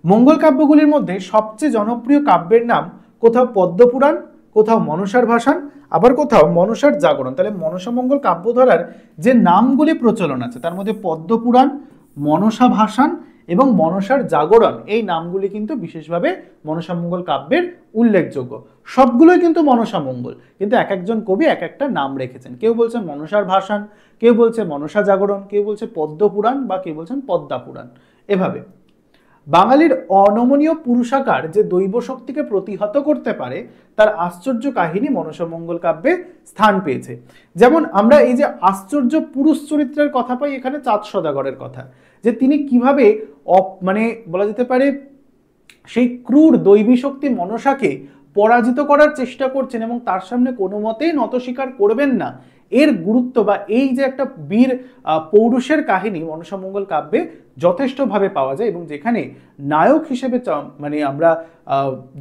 মঙ্গল কাব্যগুলির মধ্যে সবচেয়ে জনপ্রিয় কাব্যের নাম কোথাও পদ্মপুরাণ, কোথাও মনসার ভাসান, আবার কোথাও মনসার জাগরণ। তাহলে মনসা মঙ্গল কাব্যধারার যে নামগুলি প্রচলন আছে তার মধ্যে পদ্মপুরাণ, মনসা ভাসান এবং মনসার জাগরণ, এই নামগুলি কিন্তু বিশেষভাবে মনসা মঙ্গল কাব্যের উল্লেখযোগ্য। সবগুলোই কিন্তু মনসা মঙ্গল, কিন্তু এক একজন কবি এক একটা নাম রেখেছেন। কেউ বলছেন মনসার ভাসান, কেউ বলছে মনসা জাগরণ, কেউ বলছে পদ্মপুরাণ বা কেউ বলছেন পদ্মা পুরাণ। এভাবে বাঙালির অনমনীয় পুরুষাকার যে দৈব শক্তিকে প্রতিহত করতে পারে তার আশ্চর্য কাহিনী মনসা মঙ্গল কাব্যে স্থান পেয়েছে। যেমন আমরা এই যে আশ্চর্য পুরুষ চরিত্রের কথা পাই এখানে চাঁদ সদাগরের কথা, যে তিনি কিভাবে মানে বলা যেতে পারে সেই ক্রূর দৈবী শক্তি মনসাকে পরাজিত করার চেষ্টা করছেন এবং তার সামনে কোনো মতেই নত স্বীকার করবেন না, এর গুরুত্ব বা এই যে একটা বীর পৌরুষের কাহিনী মনসা মঙ্গল কাব্যে যথেষ্টভাবে পাওয়া যায়। এবং যেখানে নায়ক হিসেবে মানে আমরা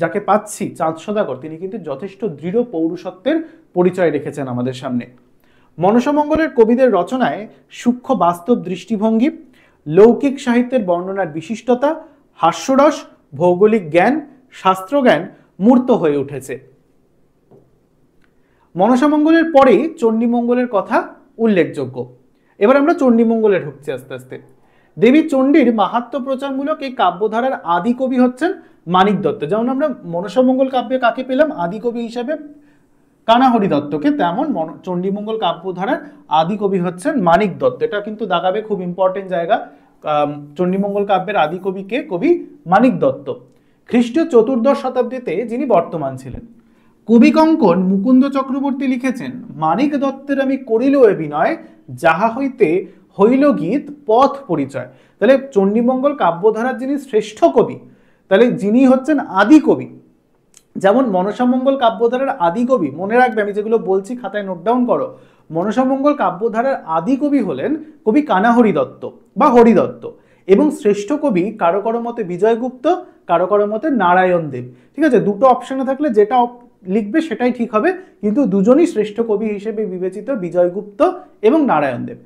যাকে পাচ্ছি চাঁদ সদাগর, তিনি কিন্তু যথেষ্ট দৃঢ় পৌরুষত্বের পরিচয় রেখেছেন আমাদের সামনে। মনসা মঙ্গলের কবিদের রচনায় সূক্ষ্ম বাস্তব দৃষ্টিভঙ্গি, লৌকিক সাহিত্যের বর্ণনার বিশিষ্টতা, হাস্যরস, ভৌগোলিক জ্ঞান, শাস্ত্রজ্ঞান মূর্ত হয়ে উঠেছে। মনসা মঙ্গলের পরেই চণ্ডীমঙ্গলের কথা উল্লেখযোগ্য। এবার আমরা চণ্ডীমঙ্গলে ঢুকছি আস্তে আস্তে। দেবী চণ্ডীর মাহাত্ম্য প্রচারমূলক এই কাব্যধারার আদি কবি হচ্ছেন মানিক দত্ত। যেমন আমরা মনসা মঙ্গল কাব্যে কাকে পেলাম আদি কবি হিসেবে কানা হরিদত্তকে, তেমন চণ্ডীমঙ্গল কাব্যধারার আদি কবি হচ্ছেন মানিক দত্ত। এটা কিন্তু দাগাবে, খুব ইম্পর্টেন্ট জায়গা। চণ্ডীমঙ্গল কাব্যের আদি কবি কে? কবি মানিক দত্ত। খ্রিস্টীয় 4র্দশ শতাব্দীতে যিনি বর্তমান ছিলেন। কবি কঙ্কন মুকুন্দ চক্রবর্তী লিখেছেন, মানিক দত্তের আমি করিল অভিনয়, যাহা হইতে হইল গীত পথ পরিচয়। তাহলে চণ্ডীমঙ্গল কাব্যধারার যিনি শ্রেষ্ঠ কবি তাহলে যিনি হচ্ছেন আদি কবি, যেমন মনসামঙ্গল কাব্যধারার আদি কবি, মনে রাখবে আমি যেগুলো বলছি খাতায় নোট ডাউন করো, মনসামঙ্গল কাব্যধারার আদি কবি হলেন কবি কানাহরি দত্ত বা হরিদত্ত, এবং শ্রেষ্ঠ কবি কারো কারো মতে বিজয়গুপ্ত, কারো কারো মতে নারায়ণ দেব। ঠিক আছে, দুটো অপশনে থাকলে যেটা লিখবে সেটাই ঠিক হবে, কিন্তু দুজনই শ্রেষ্ঠ কবি হিসেবে বিবেচিত, বিজয়গুপ্ত এবং নারায়ণ দেব।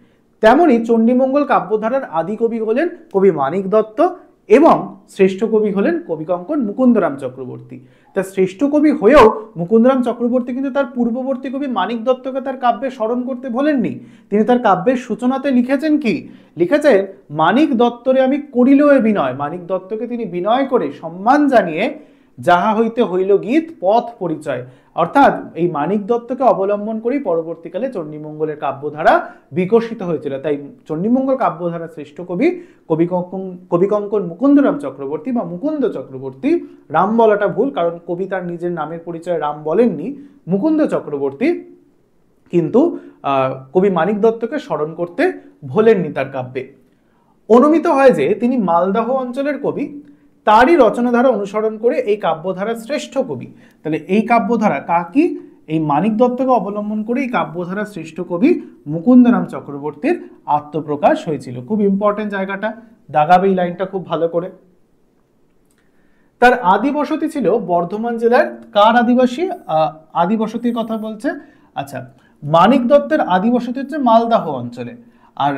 তেমনি চণ্ডীমঙ্গল কাব্যধারার আদি কবি হলেন কবি মানিক দত্ত এবং শ্রেষ্ঠ কবি হলেন কবিকঙ্কন মুকুন্দরাম চক্রবর্তী। তা শ্রেষ্ঠ কবি হয়েও মুকুন্দরাম চক্রবর্তী কিন্তু তার পূর্ববর্তী কবি মানিক দত্তকে তার কাব্যে স্মরণ করতে ভোলেননি। তিনি তার কাব্যের সূচনাতে লিখেছেন কি? লিখেছেন, মানিক দত্তরে আমি করিল এ বিনয়। মানিক দত্তকে তিনি বিনয় করে সম্মান জানিয়ে যাহা হইতে হইল গীত পথ পরিচয়। অর্থাৎ এই মানিক দত্তকে অবলম্বন করেই পরবর্তীকালে চণ্ডীমঙ্গলের কাব্যধারা বিকশিত হয়েছিল। তাই চণ্ডীমঙ্গল কাব্যধারার শ্রেষ্ঠ কবি কবিকঙ্কন মুকুন্দরাম চক্রবর্তী বা মুকুন্দ চক্রবর্তী। রাম বলাটা ভুল, কারণ কবি তার নিজের নামের পরিচয় রাম বলেননি, মুকুন্দ চক্রবর্তী কিন্তু কবি মানিক দত্তকে স্মরণ করতে ভোলেননি তার কাব্যে। অনুমিত হয় যে তিনি মালদহ অঞ্চলের কবি, তারই রচনাধারা অনুসরণ করে এই কাব্যধারার শ্রেষ্ঠ কবি। তাহলে এই কাব্যধারা কাকি? এই মানিক দত্তকে অবলম্বন করে এই কাব্যধারার শ্রেষ্ঠ কবি মুকুন্দরাম চক্রবর্তীর আত্মপ্রকাশ হয়েছিল। খুব ইম্পর্টেন্ট জায়গাটা, দাগাবে এই লাইনটা খুব ভালো করে। তার আদি বসতি ছিল বর্ধমান জেলার, কার আদিবাসী? আদি বসতির কথা বলছে। আচ্ছা, মানিক দত্তের আদি বসতি হচ্ছে মালদাহ অঞ্চলে, আর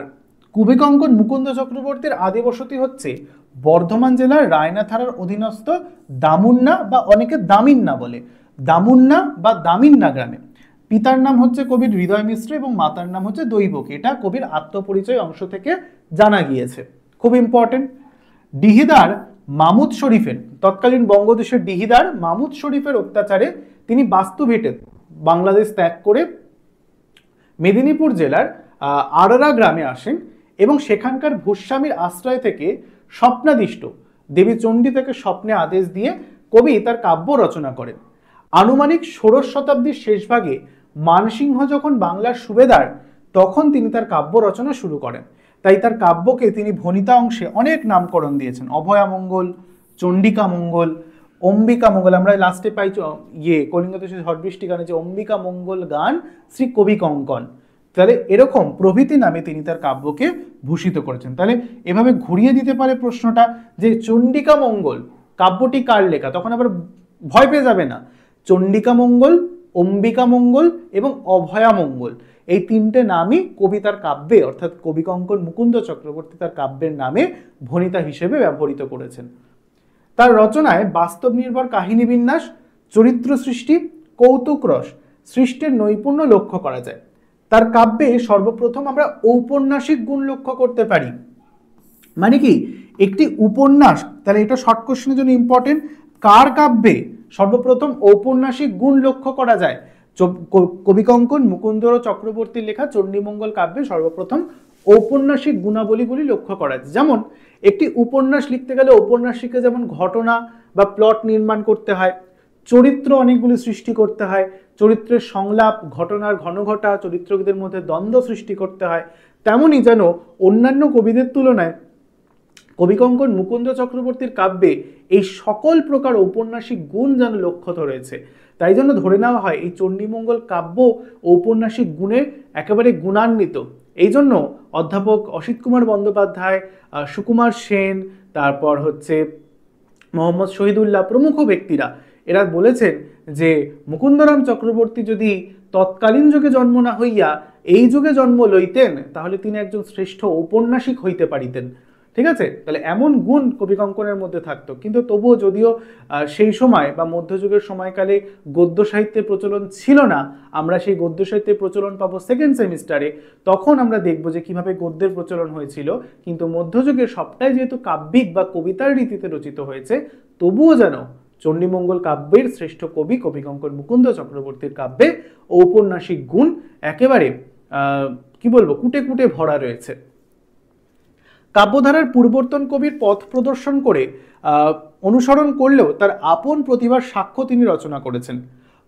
কবিকঙ্কন মুকুন্দ চক্রবর্তীর আদি বসতি হচ্ছে বর্ধমান জেলার রায়না থানার অধীনস্থ দামুন্না বা অনেকে দামিন্না বলে, দামুন্না বা দামিন্না গ্রামে। পিতার নাম হচ্ছে কবির হৃদয় মিশ্র এবং মাতার নাম হচ্ছে দৈবকী। এটা কবির আত্মপরিচয় অংশ থেকে জানা গিয়েছে, খুব ইম্পর্টেন্ট। ডিহিদার মামুদ শরীফের, তৎকালীন বঙ্গদেশের ডিহিদার মামুদ শরীফের অত্যাচারে তিনি বাস্তু ভিটে বাংলাদেশ ত্যাগ করে মেদিনীপুর জেলার আড়ারা গ্রামে আসেন এবং সেখানকার ভূস্বামীর আশ্রয় থেকে স্বপ্নাদিষ্ট দেবী চণ্ডী থেকে স্বপ্নে আদেশ দিয়ে কবি তার কাব্য রচনা করেন। আনুমানিক ১৬শ শতাব্দীর শেষ ভাগে মানসিংহ যখন বাংলার সুবেদার, তখন তিনি তার কাব্য রচনা শুরু করেন। তাই তার কাব্যকে তিনি ভণিতা অংশে অনেক নামকরণ দিয়েছেন, অভয়ামঙ্গল, চণ্ডিকা মঙ্গল, অম্বিকা মঙ্গল। আমরা লাস্টে পাই কলিঙ্গদেশে ঝড় বৃষ্টি গানে যে অম্বিকা মঙ্গল গান শ্রী কবিকঙ্কন। তাহলে এরকম প্রভৃতি নামে তিনি তার কাব্যকে ভূষিত করেছেন। তাহলে এভাবে ঘুরিয়ে দিতে পারে প্রশ্নটা যে চণ্ডিকা মঙ্গল কাব্যটি কার লেখা, তখন আবার ভয় পেয়ে যাবে না। চণ্ডিকা মঙ্গল, অম্বিকা মঙ্গল এবং অভয়া মঙ্গল, এই তিনটে নামই কবিতার কাব্যে অর্থাৎ কবিকঙ্কন মুকুন্দ চক্রবর্তী তার কাব্যের নামে ভণিতা হিসেবে ব্যবহৃত করেছেন। তার রচনায় বাস্তব নির্ভর কাহিনী বিন্যাস, চরিত্র সৃষ্টি, কৌতুক রস সৃষ্টির নৈপুণ্য লক্ষ্য করা যায়। তার কাব্যে সর্বপ্রথম আমরা ঔপন্যাসিক গুণ লক্ষ্য করতে পারি। মানে কি? একটি উপন্যাস, তাহলে এটা শর্ট কোশ্চেনের জন্য ইম্পর্টেন্ট। কার কাব্যে সর্বপ্রথম ঔপন্যাসিক গুণ লক্ষ্য করা যায়? কবিকঙ্কন মুকুন্দ চক্রবর্তীর লেখা চণ্ডীমঙ্গল কাব্যে সর্বপ্রথম ঔপন্যাসিক গুণাবলীগুলি লক্ষ্য করা যায়। যেমন একটি উপন্যাস লিখতে গেলে ঔপন্যাসিকে যেমন ঘটনা বা প্লট নির্মাণ করতে হয়, চরিত্র অনেকগুলি সৃষ্টি করতে হয়, চরিত্রের সংলাপ, ঘটনার ঘনঘটা, চরিত্রদের মধ্যে দ্বন্দ্ব সৃষ্টি করতে হয়, তেমনি যেন অন্যান্য কবিদের তুলনায় কবিকঙ্কন মুকুন্দ চক্রবর্তীর কাব্যে এই সকল প্রকার ঔপন্যাসিক গুণ যেন লক্ষ্যত রয়েছে। তাই জন্য ধরে নেওয়া হয় এই চণ্ডীমঙ্গল কাব্য ঔপন্যাসিক গুণে একেবারে গুণান্বিত। এই জন্য অধ্যাপক অসিত কুমার বন্দ্যোপাধ্যায়, সুকুমার সেন, তারপর হচ্ছে মোহাম্মদ শহীদুল্লাহ প্রমুখ ব্যক্তিরা এরা বলেছেন যে মুকুন্দরাম চক্রবর্তী যদি তৎকালীন যুগে জন্ম না হইয়া এই যুগে জন্ম লইতেন, তাহলে তিনি একজন শ্রেষ্ঠ ঔপন্যাসিক হইতে পারিতেন। ঠিক আছে, তাহলে এমন গুণ কবিকঙ্কনের মধ্যে থাকতো। কিন্তু তবুও যদিও সেই সময় বা মধ্যযুগের সময়কালে গদ্য সাহিত্যের প্রচলন ছিল না, আমরা সেই গদ্য সাহিত্যের প্রচলন পাবো সেকেন্ড সেমিস্টারে, তখন আমরা দেখব যে কিভাবে গদ্যের প্রচলন হয়েছিল। কিন্তু মধ্যযুগের সবটাই যেহেতু কাব্যিক বা কবিতার রীতিতে রচিত হয়েছে, তবুও যেন চণ্ডীমঙ্গল কাব্যের শ্রেষ্ঠ কবি কবিকঙ্কন মুকুন্দ চক্রবর্তীর কাব্যে ঔপন্যাসিক গুণ একেবারে কি বলবো কুটে কুটে ভরা রয়েছে। কাব্যধারার পূর্বর্তন কবির পথ প্রদর্শন করে অনুসরণ করলেও তার আপন প্রতিভার সাক্ষ্য তিনি রচনা করেছেন।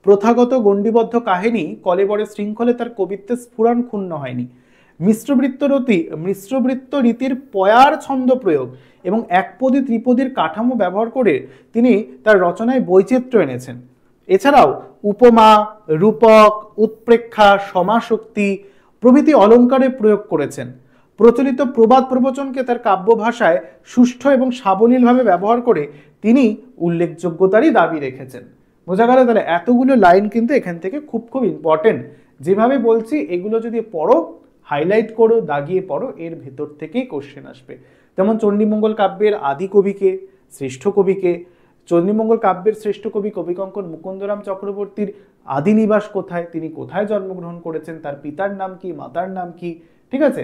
প্রথাগত গণ্ডিবদ্ধ কাহিনী কলেবরে শৃঙ্খলে তার কবিত্বের স্ফুরণ ক্ষুণ্ণ হয়নি। মিশ্রবৃত্ত রীতির পয়ার ছন্দ প্রয়োগ এবং একপদী ত্রিপদীর কাঠামো ব্যবহার করে তিনি তার রচনায় বৈচিত্র্য এনেছেন। এছাড়াও উপমা, রূপক, উৎপ্রেক্ষা, সমাশক্তি প্রভৃতি অলঙ্কারের প্রয়োগ করেছেন। প্রচলিত প্রবাদ প্রবচনকে তার কাব্য ভাষায় সুষ্ঠু এবং সাবলীলভাবে ব্যবহার করে তিনি উল্লেখযোগ্যতারই দাবি রেখেছেন। বোঝা গেল? তাহলে এতগুলো লাইন কিন্তু এখান থেকে খুব খুব ইম্পর্টেন্ট। যেভাবে বলছি এগুলো যদি পড়ো, হাইলাইট করো, দাগিয়ে পড়ো, এর ভেতর থেকেই কোশ্চেন আসবে। যেমন চণ্ডীমঙ্গল কাব্যের আদি কবিকে, শ্রেষ্ঠ কবিকে, চণ্ডীমঙ্গল কাব্যের শ্রেষ্ঠ কবি কবিকঙ্কন মুকুন্দরাম চক্রবর্তীর আদি নিবাস কোথায়, তিনি কোথায় জন্মগ্রহণ করেছেন, তার পিতার নাম কি, মাতার নাম কি, ঠিক আছে।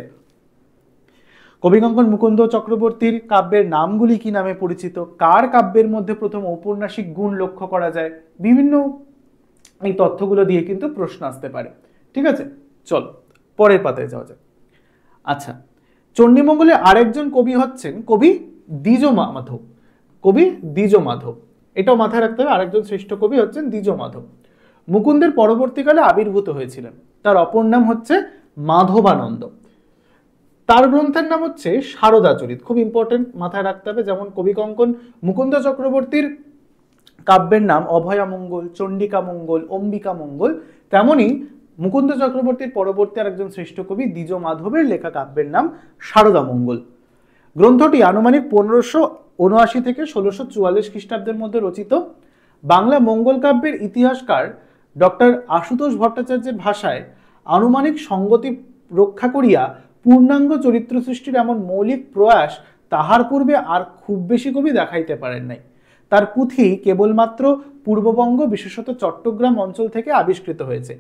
কবিকঙ্কন মুকুন্দ চক্রবর্তীর কাব্যের নামগুলি কি নামে পরিচিত, কার কাব্যের মধ্যে প্রথম ঔপন্যাসিক গুণ লক্ষ্য করা যায়, বিভিন্ন এই তথ্যগুলো দিয়ে কিন্তু প্রশ্ন আসতে পারে। ঠিক আছে, চলো পরের পাতায় যাওয়া যাক। আচ্ছা, চণ্ডীমঙ্গলের আরেকজন কবি হচ্ছেন কবি দ্বিজ মাধব। কবি দ্বিজ মাধব, এটাও মাথায় রাখতে হবে। আরেকজন শ্রেষ্ঠ কবি হচ্ছেন দ্বিজ মাধব। মুকুন্দের পরবর্তীকালে আবির্ভূত হয়েছিলেন। তার অপর নাম হচ্ছে মাধবানন্দ। তার গ্রন্থের নাম হচ্ছে শারদাচরিত, খুব ইম্পর্টেন্ট, মাথায় রাখতে হবে। যেমন কবিকঙ্কন মুকুন্দ চক্রবর্তীর কাব্যের নাম অভয়ামঙ্গল, চণ্ডিকা মঙ্গল, অম্বিকা মঙ্গল, তেমনি মুকুন্দ চক্রবর্তীর পরবর্তী আরেকজন শ্রেষ্ঠ কবি দ্বিজ মাধবের লেখা কাব্যের নাম শারদা মঙ্গল। গ্রন্থটি আনুমানিক 1579 থেকে 1644 খ্রিস্টাব্দের মধ্যে রচিত। বাংলা মঙ্গল কাব্যের ইতিহাসকার ডক্টর আশুতোষ ভট্টাচার্যের ভাষায় আনুমানিক সঙ্গতি রক্ষা করিয়া পূর্ণাঙ্গ চরিত্র সৃষ্টির এমন মৌলিক প্রয়াস তাহার পূর্বে আর খুব বেশি কবি দেখাইতে পারেন নাই। তার পুঁথি কেবলমাত্র পূর্ববঙ্গ, বিশেষত চট্টগ্রাম অঞ্চল থেকে আবিষ্কৃত হয়েছে।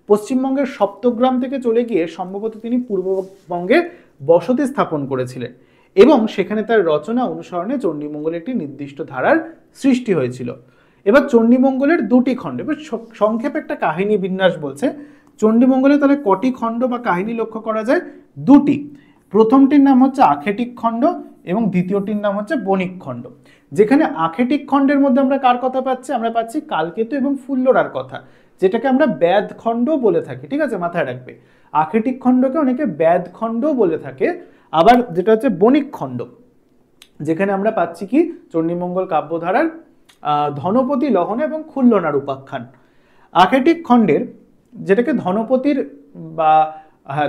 পশ্চিমবঙ্গের সপ্তগ্রাম থেকে চলে গিয়ে সম্ভবত তিনি পূর্ববঙ্গে বসতি স্থাপন করেছিলেন এবং সেখানে তার রচনা অনুসরণে চণ্ডীমঙ্গলের একটি নির্দিষ্ট ধারার সৃষ্টি হয়েছিল। এবার চণ্ডীমঙ্গলের দুটি খণ্ড, এবার সংক্ষেপে একটা কাহিনী বিন্যাস বলছে। চণ্ডীমঙ্গলে তাহলে কটি খণ্ড বা কাহিনী লক্ষ্য করা যায়? দুটি। প্রথমটির নাম হচ্ছে আখেটিক খণ্ড এবং দ্বিতীয়টির নাম হচ্ছে বণিক খণ্ড। যেখানে আখেটিক খণ্ডের মধ্যে আমরা কার কথা পাচ্ছি? আমরা পাচ্ছি কালকেতু এবং ফুল্লরার কথা, যেটাকে আমরা ব্যাধ খণ্ড বলে থাকি। ঠিক আছে, মাথায় রাখবে। আখেটিক খণ্ডকে অনেকে ব্যাধ খণ্ড বলে থাকে। আবার যেটা হচ্ছে বণিক খণ্ড, যেখানে আমরা পাচ্ছি কি চণ্ডীমঙ্গল কাব্যধারার ধনপতি লহন এবং খুল্লনার উপাখ্যান। আখেটিক খণ্ডের, যেটাকে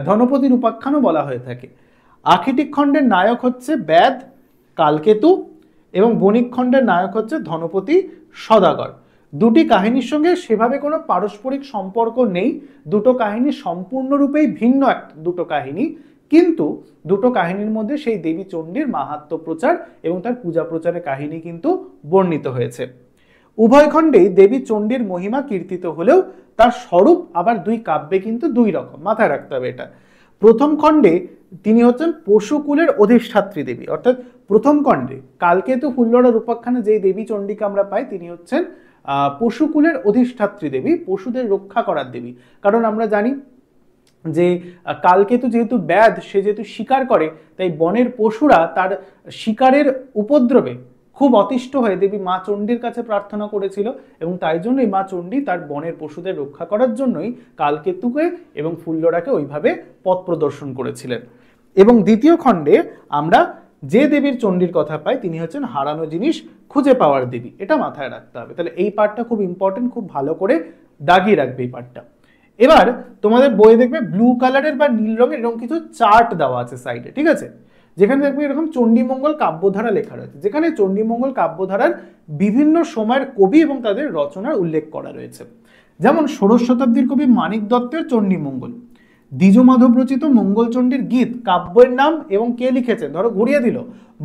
ধনপতির উপাখ্যানও বলা হয়ে থাকে। আখেটিক খণ্ডের নায়ক হচ্ছে ব্যাধ কালকেতু এবং বণিক খণ্ডের নায়ক হচ্ছে ধনপতি সদাগর। দুটি কাহিনীর সঙ্গে সেভাবে কোনো পারস্পরিক সম্পর্ক নেই। দুটো কাহিনী সম্পূর্ণরূপেই ভিন্ন দুটো কাহিনী, কিন্তু দুটো কাহিনীর মধ্যে সেই দেবী চণ্ডীর মাহাত্ম্য প্রচার এবং তার পূজা প্রচারের কাহিনী কিন্তু বর্ণিত হয়েছে। উভয় খণ্ডেই দেবী চণ্ডীর মহিমা কীর্তিত হলেও তার স্বরূপ আবার দুই কাব্যে কিন্তু দুই রকম, মাথায় রাখতে হবে এটা। প্রথম খণ্ডে তিনি হচ্ছেন পশুকুলের অধিষ্ঠাত্রী দেবী, অর্থাৎ প্রথম খণ্ডে কালকেতু ফুল্লরার উপাখ্যানে যেই দেবী চণ্ডীকে আমরা পাই তিনি হচ্ছেন পশুকুলের অধিষ্ঠাত্রী দেবী, পশুদের রক্ষা করার দেবী। কারণ আমরা জানি যে কালকেতু যেহেতু ব্যাধ, সে যেহেতু শিকার করে, তাই বনের পশুরা তার শিকারের উপদ্রবে খুব অতিষ্ঠ হয়ে দেবী মা চণ্ডীর কাছে প্রার্থনা করেছিল এবং তাই জন্যই মা চণ্ডী তার বনের পশুদের রক্ষা করার জন্যই কালকেতুকে এবং ফুল্লরাকে ওইভাবে পথ প্রদর্শন করেছিলেন। এবং দ্বিতীয় খণ্ডে আমরা যে দেবীর চণ্ডীর কথা পাই তিনি হচ্ছেন হারানো জিনিস খুঁজে পাওয়ার দেবী। এটা মাথায় রাখতে হবে। তাহলে এই পার্টটা খুব ইম্পর্টেন্ট, খুব ভালো করে দাগিয়ে রাখবে এই পার্টটা। এবার তোমাদের বই দেখবে ব্লু কালারের বা নীল রঙের এরকম কিছু চার্ট দেওয়া আছে সাইডে, ঠিক আছে, যেখানে দেখবে এরকম চণ্ডীমঙ্গল কাব্যধারা লেখা রয়েছে, যেখানে চণ্ডীমঙ্গল কাব্যধারার বিভিন্ন সময়ের কবি এবং তাদের রচনার উল্লেখ করা রয়েছে। যেমন ষোড়শ শতাব্দীর কবি মানিক দত্তের চণ্ডীমঙ্গল, দ্বিজ মাধব রচিত মঙ্গলচণ্ডীর গীত কাব্যের নাম এবং কে লিখেছেন, ধরো ঘুরিয়ে দিল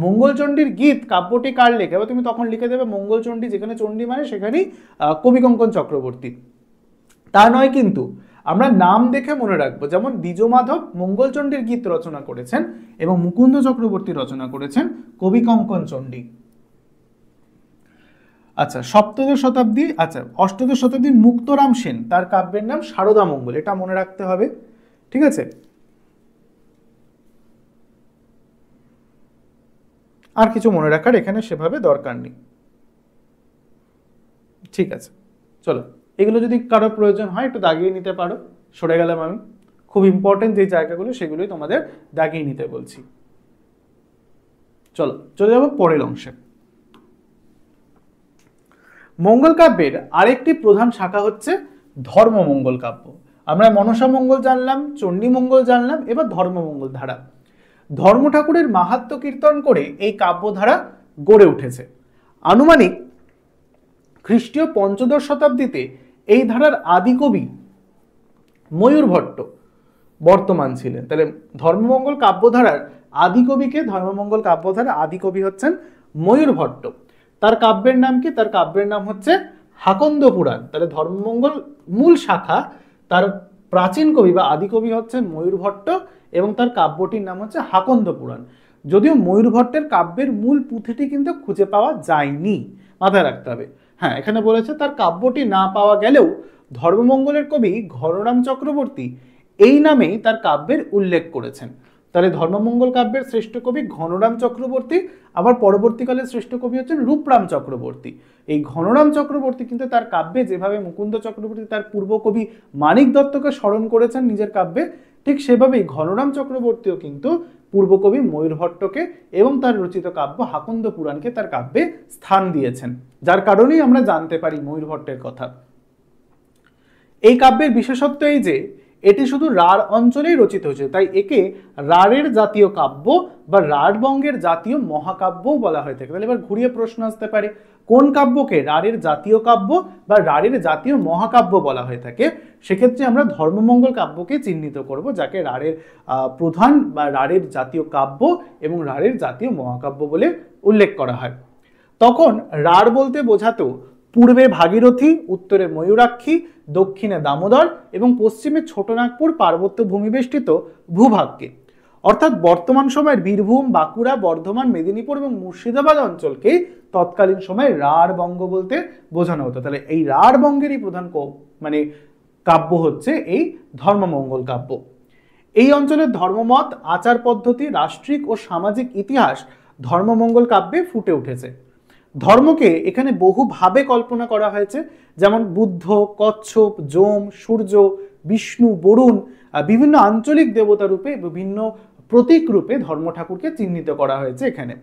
মঙ্গলচণ্ডীর গীত কাব্যটি কার লেখা, এবার তুমি তখন লিখে দেবে মঙ্গলচণ্ডী, যেখানে চণ্ডী মানে সেখানেই কবিকঙ্কন চক্রবর্তী। তা নয় কিন্তু, আমরা নাম দেখে মনে রাখবো। যেমন দ্বিজ মাধব মঙ্গলচণ্ডীর গীত রচনা করেছেন এবং মুকুন্দ চক্রবর্তী রচনা করেছেন কবিকঙ্কন চণ্ডী। আচ্ছা, অষ্টাদশ শতাব্দীর মুক্তরাম সেন, তার কাব্যের নাম শারদা মঙ্গল, এটা মনে রাখতে হবে। ঠিক আছে, আর কিছু মনে রাখার এখানে সেভাবে দরকার নেই। ঠিক আছে, চলো এগুলো যদি কারো প্রয়োজন হয় একটু দাগিয়ে নিতে পারো। সরে গেলাম আমি। খুব ইম্পর্টেন্ট যে জায়গাগুলো সেগুলোই তোমাদের দাগিয়ে নিতে বলছি। চলো চলে যাবো পরের অংশে। মঙ্গল কাব্যের আরেকটি প্রধান শাখা হচ্ছে ধর্মমঙ্গল কাব্য। আমরা মনসা মঙ্গল জানলাম, চণ্ডী মঙ্গল জানলাম, এবার ধর্মমঙ্গল ধারা। ধর্ম ঠাকুরের মাহাত্ম্য কীর্তন করে এই কাব্যধারা গড়ে উঠেছে। আনুমানিক খ্রিস্টীয় পঞ্চদশ শতাব্দীতে এই ধারার আদি কবি ময়ূর ভট্ট বর্তমান ছিলেন। তাহলে ধর্মমঙ্গল কাব্যধারার আদি কবিকে, ধর্মমঙ্গল কাব্যধারার আদি কবি হচ্ছেন ময়ূর ভট্ট। তার কাব্যের নাম কি? তার কাব্যের নাম হচ্ছে হাকন্দ পুরাণ। তাহলে ধর্মমঙ্গল মূল শাখা, তার প্রাচীন কবি বা আদি কবি হচ্ছেন ময়ূর ভট্ট এবং তার কাব্যটির নাম হচ্ছে হাকন্দ পুরাণ। যদিও ময়ূর ভট্টের কাব্যের মূল পুঁথিটি কিন্তু খুঁজে পাওয়া যায়নি, মাথায় রাখতে হবে। হ্যাঁ, এখানে বলেছে তার কাব্যটি না পাওয়া গেলেও ধর্মমঙ্গলের কবি ঘনরাম চক্রবর্তী এই নামেই তার কাব্যের উল্লেখ করেছেন। তাহলে ধর্মমঙ্গল কাব্যের শ্রেষ্ঠ কবি ঘনরাম চক্রবর্তী, আবার পরবর্তীকালে শ্রেষ্ঠ কবি হচ্ছেন রূপরাম চক্রবর্তী। এই ঘনরাম চক্রবর্তী কিন্তু তার কাব্যে যেভাবে মুকুন্দ চক্রবর্তী তার পূর্ব কবি মানিক দত্তকে স্মরণ করেছেন নিজের কাব্যে, ঠিক সেভাবেই ঘনরাম চক্রবর্তীও কিন্তু পূর্ব কবি ময়ূর ভট্টকে এবং তার রচিত কাব্য হাকন্দ পুরাণকে তার কাব্যে স্থান দিয়েছেন, যার কারণেই আমরা জানতে পারি ময়ূর ভট্টের কথা। এই কাব্যের বিশেষত্ব এই যে এটি শুধু রাঢ় অঞ্চলেই রচিত হয়েছে, তাই একে রাঢ়ের জাতীয় কাব্য বা রাঢ়বঙ্গের জাতীয় মহাকাব্যও বলা হয়ে থাকে। তাহলে এবার ঘুরিয়ে প্রশ্ন আসতে পারে, কোন কাব্যকে রাঢ়ের জাতীয় কাব্য বা রাঢ়ের জাতীয় মহাকাব্য বলা হয়ে থাকে? সেক্ষেত্রে আমরা ধর্মমঙ্গল কাব্যকে চিহ্নিত করব, যাকে রাঢ়ের প্রধান বা রাঢ়ের জাতীয় কাব্য এবং রাঢ়ের জাতীয় মহাকাব্য বলে উল্লেখ করা হয়। তখন রাঢ় বলতে বোঝাতো পূর্বে ভাগীরথী, উত্তরে ময়ূরাক্ষী, দক্ষিণে দামোদর এবং পশ্চিমে ছোটনাগপুর পার্বত্য ভূমিবেষ্টিত ভূভাগকে, অর্থাৎ বর্তমান সময়ের বীরভূম, বাঁকুড়া, বর্ধমান, মেদিনীপুর এবং মুর্শিদাবাদ অঞ্চলকে তৎকালীন সময়ে রাঢ়বঙ্গ বলতে বোঝানো হতো। তাহলে এই রাঢ়বঙ্গেরই প্রধান কাব্য হচ্ছে এই ধর্মমঙ্গল কাব্য। এই অঞ্চলের ধর্মমত, আচার পদ্ধতি, রাষ্ট্রিক ও সামাজিক ইতিহাস ধর্মমঙ্গল কাব্যে ফুটে উঠেছে। ধর্মকে এখানে বহুভাবে কল্পনা করা হয়েছে, যেমন বুদ্ধ, কচ্ছপ, যম, সূর্য, বিষ্ণু, বরুণ, বিভিন্ন আঞ্চলিক দেবতা রূপে, বিভিন্ন প্রতীক রূপে ধর্ম ঠাকুরকে চিহ্নিত করা হয়েছে এখানে।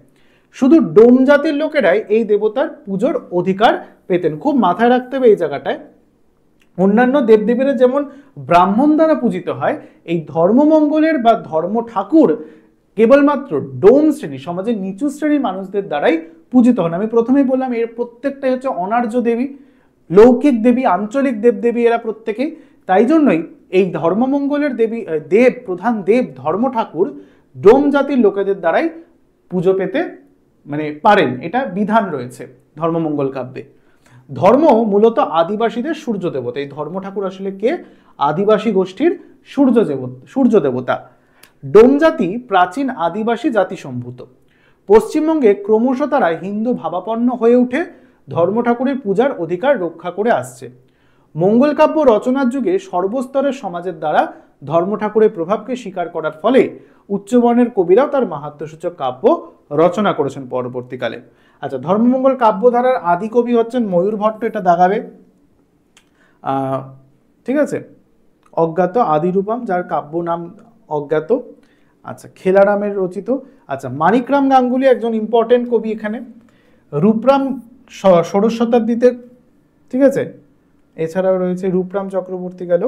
শুধু ডোম জাতির লোকেরাই এই দেবতার পুজোর অধিকার পেতেন। খুব মাথায় রাখতে হবে এই জায়গাটায়, অন্যান্য দেবদেবীরা যেমন ব্রাহ্মণ দ্বারা পূজিত হয়, এই ধর্মমঙ্গলের বা ধর্ম ঠাকুর কেবলমাত্র ডোম শ্রেণী, সমাজের নিচু শ্রেণীর মানুষদের দ্বারাই পূজিত হন। আমি প্রথমেই বললাম এর প্রত্যেকটাই হচ্ছে অনার্য দেবী, লৌকিক দেবী, আঞ্চলিক দেবদেবী এরা প্রত্যেকেই। তাই জন্যই এই ধর্মমঙ্গলের প্রধান দেব ধর্ম ঠাকুর ডোম জাতির লোকেদের দ্বারাই পুজো পেতে পারেন, এটা বিধান রয়েছে ধর্মমঙ্গল কাব্যে। ধর্ম মূলত আদিবাসীদের সূর্য দেবতা। এই ধর্ম ঠাকুর আসলে কে? আদিবাসী গোষ্ঠীর সূর্য দেবতা। ডোম জাতি প্রাচীন আদিবাসী জাতি সম্ভূত। পশ্চিমবঙ্গে ক্রমশ তারা হিন্দু ভাবাপন্ন হয়ে উঠে ধর্ম ঠাকুরের পূজার অধিকার রক্ষা করে আসছে। মঙ্গল কাব্য রচনার যুগে সর্বস্তরের সমাজের দ্বারা ধর্ম ঠাকুরের প্রভাবকে স্বীকার করার ফলে উচ্চবর্ণের কবিরাও তার মাহাত্ম্যসূচক কাব্য রচনা করেছেন পরবর্তীকালে। আচ্ছা, ধর্মমঙ্গল কাব্যধারার আদি কবি হচ্ছেন ময়ূর ভট্ট, এটা দাগাবে। ঠিক আছে, অজ্ঞাত আদিরূপম, যার কাব্য নাম অজ্ঞাত। আচ্ছা, খেলারামের রচিত। আচ্ছা, মানিকরাম গাঙ্গুলি একজন ইম্পর্টেন্ট কবি এখানে। রূপরাম ষোড়শ শতাব্দীতে, ঠিক আছে। এছাড়াও রয়েছে রূপরাম চক্রবর্তী গেল,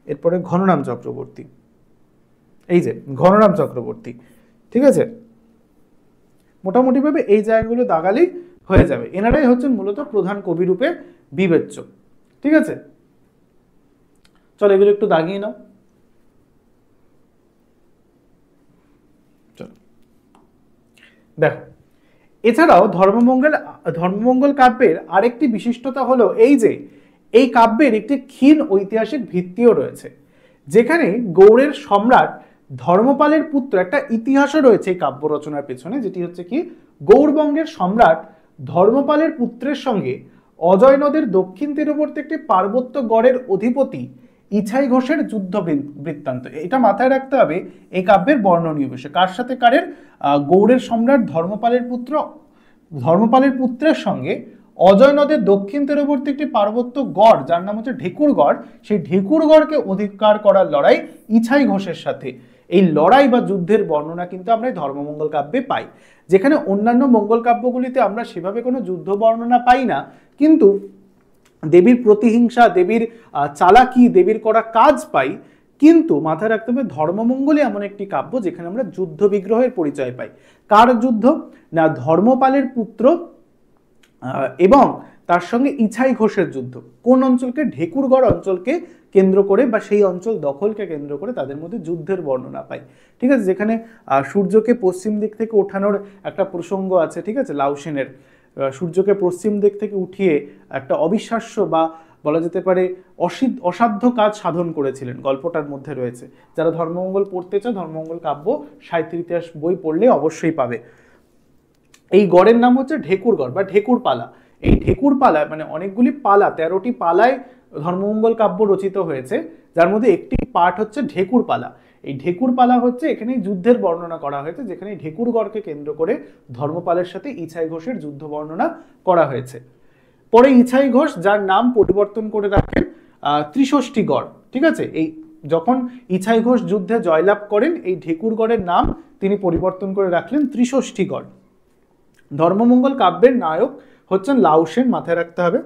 এরপরে ঘনরাম চক্রবর্তী, এই যে ঘনরাম চক্রবর্তী, ঠিক আছে। মোটামুটিভাবে এই জায়গাগুলো দাগালেই হয়ে যাবে। এনারাই হচ্ছেন মূলত প্রধান কবি রূপে বিবেচ্য, ঠিক আছে। চলো এগুলো একটু দাগিয়ে নাও। চলো দেখো, এছাড়াও ধর্মমঙ্গল কাব্যের আরেকটি বিশিষ্টতা হলো এই যে এই কাব্যের একটি ক্ষীণ ঐতিহাসিক ভিত্তিও রয়েছে, যেখানে গৌড়ের সম্রাট ধর্মপালের পুত্র, একটা ইতিহাসও রয়েছে এই কাব্য রচনার পেছনে, যেটি হচ্ছে কি গৌড়বঙ্গের সম্রাট ধর্মপালের পুত্রের সঙ্গে অজয় নদের দক্ষিণ তীরবর্তী একটি পার্বত্য গড়ের অধিপতি ইছাই ঘোষের যুদ্ধ বৃত্তান্ত। এটা মাথায় রাখতে হবে এই কাব্যের বর্ণনীয় বিষয়। কার সাথে কারের? গৌড়ের সম্রাট ধর্মপালের পুত্রের সঙ্গে অজয় নদের দক্ষিণ তীরবর্তী একটি পার্বত্য গড় যার নাম হচ্ছে ঢেকুরগড়, সেই ঢেকুরগড়কে অধিকার করার লড়াই ইছাই ঘোষের সাথে। এই লড়াই বা যুদ্ধের বর্ণনা কিন্তু আমরা এই ধর্মমঙ্গল কাব্যে পাই, যেখানে অন্যান্য মঙ্গল কাব্যগুলিতে আমরা সেভাবে কোনো যুদ্ধ বর্ণনা পাই না, কিন্তু দেবীর প্রতিহিংসা, দেবীর চালাকি, দেবীর করা কাজ পাই। কিন্তু মাথায় রাখতে হবে ধর্মমঙ্গলই এমন একটি কাব্য যেখানে আমরা যুদ্ধ বিগ্রহের পরিচয় পাই। কার যুদ্ধ? না ধর্মপালের পুত্র এবং তার সঙ্গে ইছাই ঘোষের যুদ্ধ। কোন অঞ্চলকে? ঢেকুরগড় অঞ্চলকে কেন্দ্র করে বা সেই অঞ্চল দখলকে কেন্দ্র করে তাদের মধ্যে যুদ্ধের বর্ণনা পাই। ঠিক আছে, যেখানে সূর্যকে পশ্চিম দিক থেকে ওঠানোর একটা প্রসঙ্গ আছে। ঠিক আছে, লাউসেনের সূর্যকে পশ্চিম দিক থেকে উঠিয়ে একটা অবিশ্বাস্য বা বলা যেতে পারে অসাধ্য কাজ সাধন করেছিলেন, গল্পটার মধ্যে রয়েছে। যারা ধর্মমঙ্গল পড়তে চায়, ধর্মমঙ্গল কাব্য সাহিত্যের ইতিহাস বই পড়লে অবশ্যই পাবে। এই গড়ের নাম হচ্ছে ঢেকুরগড় বা ঢেকুরপালা। এই ঢেকুরপালা মানে অনেকগুলি পালা, 13টি পালায় ধর্মমঙ্গল কাব্য রচিত হয়েছে, যার মধ্যে একটি পার্ট হচ্ছে ঢেকুরপালা। এই ঢেকুরপালা হচ্ছে এখানে যুদ্ধের বর্ণনা করা হয়েছে, যেখানে ঢেকুরগড়কে কেন্দ্র করে ধর্মপালের সাথে ইছাই ঘোষের যুদ্ধ বর্ণনা করা হয়েছে। পরে ইছাই ঘোষ যার নাম পরিবর্তন করে রাখেন ত্রিষষ্ঠীগড়। ঠিক আছে, এই যখন ইছাই ঘোষ যুদ্ধে জয়লাভ করেন, এই ঢেকুরগড়ের নাম তিনি পরিবর্তন করে রাখলেন ত্রিষষ্ঠীগড়। ধর্মমঙ্গল কাব্যের নায়ক হচ্ছেন লাউসেন, মাথায় রাখতে হবে।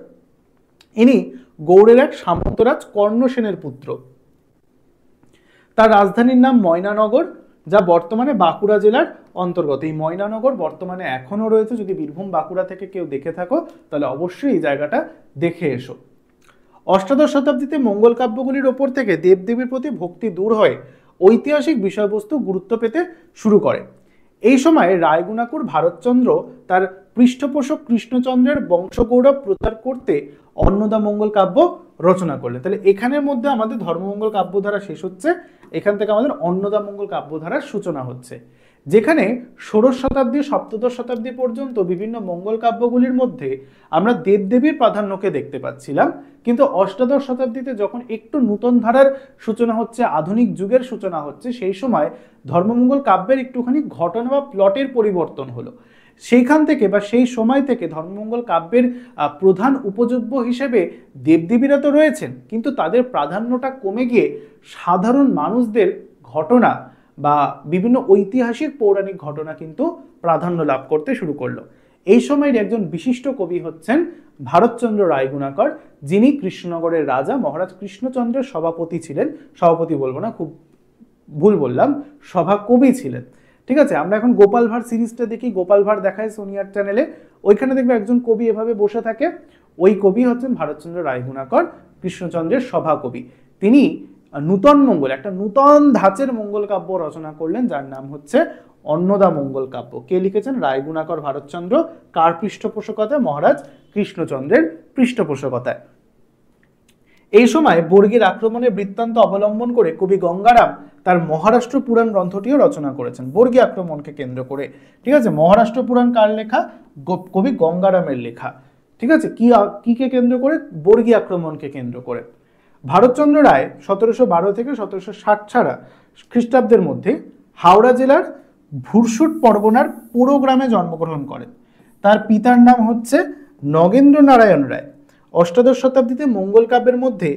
ইনি গৌড়ের এক সামন্তরাজ কর্ণসেনের পুত্র। তার রাজধানীর নাম ময়নানগর, যা বর্তমানে বাঁকুড়া জেলার অন্তর্গত। এই ময়নানগর বর্তমানে এখনো রয়েছে। যদি বীরভূম বাঁকুড়া থেকে কেউ দেখে থাকো তাহলে অবশ্যই এই জায়গাটা দেখে এসো। অষ্টাদশ শতাব্দীতে মঙ্গল কাব্যগুলির ওপর থেকে দেবদেবীর প্রতি ভক্তি দূর হয়ে ঐতিহাসিক বিষয়বস্তু গুরুত্ব পেতে শুরু করে। এই সময় রায়গুণাকুর ভারতচন্দ্র তার পৃষ্ঠপোষক কৃষ্ণচন্দ্রের বংশগৌরব প্রচার করতে অন্নদা মঙ্গল কাব্য রচনা করলেন। তাহলে এখানের মধ্যে আমাদের ধর্মমঙ্গল কাব্যধারা শেষ হচ্ছে, এখান থেকে আমাদের অন্নদা মঙ্গল কাব্যধারার সূচনা হচ্ছে, যেখানে ষোড়শ শতাব্দী সপ্তদশ শতাব্দী পর্যন্ত বিভিন্ন মঙ্গল কাব্যগুলির মধ্যে আমরা দেবদেবীর প্রাধান্যকে দেখতে পাচ্ছিলাম। কিন্তু অষ্টাদশ শতাব্দীতে যখন একটু নূতন ধারার সূচনা হচ্ছে, আধুনিক যুগের সূচনা হচ্ছে, সেই সময় ধর্মমঙ্গল কাব্যের একটুখানি ঘটনা বা প্লটের পরিবর্তন হলো। সেইখান থেকে বা সেই সময় থেকে ধর্মমঙ্গল কাব্যের প্রধান উপযোগ্য হিসেবে দেবদেবীরা তো রয়েছেন, কিন্তু তাদের প্রাধান্যটা কমে গিয়ে সাধারণ মানুষদের ঘটনা বা বিভিন্ন ঐতিহাসিক পৌরাণিক ঘটনা কিন্তু প্রাধান্য লাভ করতে শুরু করলো। এই সময়ের একজন বিশিষ্ট কবি হচ্ছেন ভারতচন্দ্র রায়গুণাকর, যিনি কৃষ্ণনগরের রাজা মহারাজ কৃষ্ণচন্দ্রের সভাপতি ছিলেন। সভাপতি বলবো না, খুব ভুল বললাম, সভা কবি ছিলেন। ঠিক আছে, আমরা এখন গোপাল ভাঁড় সিরিজটা দেখি, গোপাল ভাঁড় দেখায় সোনিয়ার চ্যানেলে, ওইখানে দেখবে একজন কবি এভাবে বসে থাকে, ওই কবি হচ্ছেন ভারতচন্দ্র রায়গুণাকর, কৃষ্ণচন্দ্রের সভা কবি। তিনি নূতন মঙ্গল, একটা নূতন ধাঁচের মঙ্গল কাব্য রচনা করলেন, যার নাম হচ্ছে অন্নদা মঙ্গল কাব্য। কে লিখেছেন? রায়গুণাকর ভারতচন্দ্র। কার পৃষ্ঠপোষকতায়? মহারাজ কৃষ্ণচন্দ্রের পৃষ্ঠপোষকতায়। এই সময় বর্গীর আক্রমণের বৃত্তান্ত অবলম্বন করে কবি গঙ্গারাম তার মহারাষ্ট্র পুরাণ গ্রন্থটিও রচনা করেছেন বর্গী আক্রমণকে কেন্দ্র করে। ঠিক আছে, মহারাষ্ট্র পুরাণ কার লেখা? কবি গঙ্গারামের লেখা। ঠিক আছে, কিকে কেন্দ্র করে? বর্গী আক্রমণকে কেন্দ্র করে। ভারতচন্দ্র রায় 1712 থেকে 1760 ছাড়া খ্রিস্টাব্দের মধ্যে হাওড়া জেলার ভুরসুট পরগনার পোড়ো গ্রামে জন্মগ্রহণ করেন। তার পিতার নাম হচ্ছে নগেন্দ্র নারায়ণ রায়। অষ্টাদশ শতাব্দীতে মঙ্গল কাব্যের মধ্যে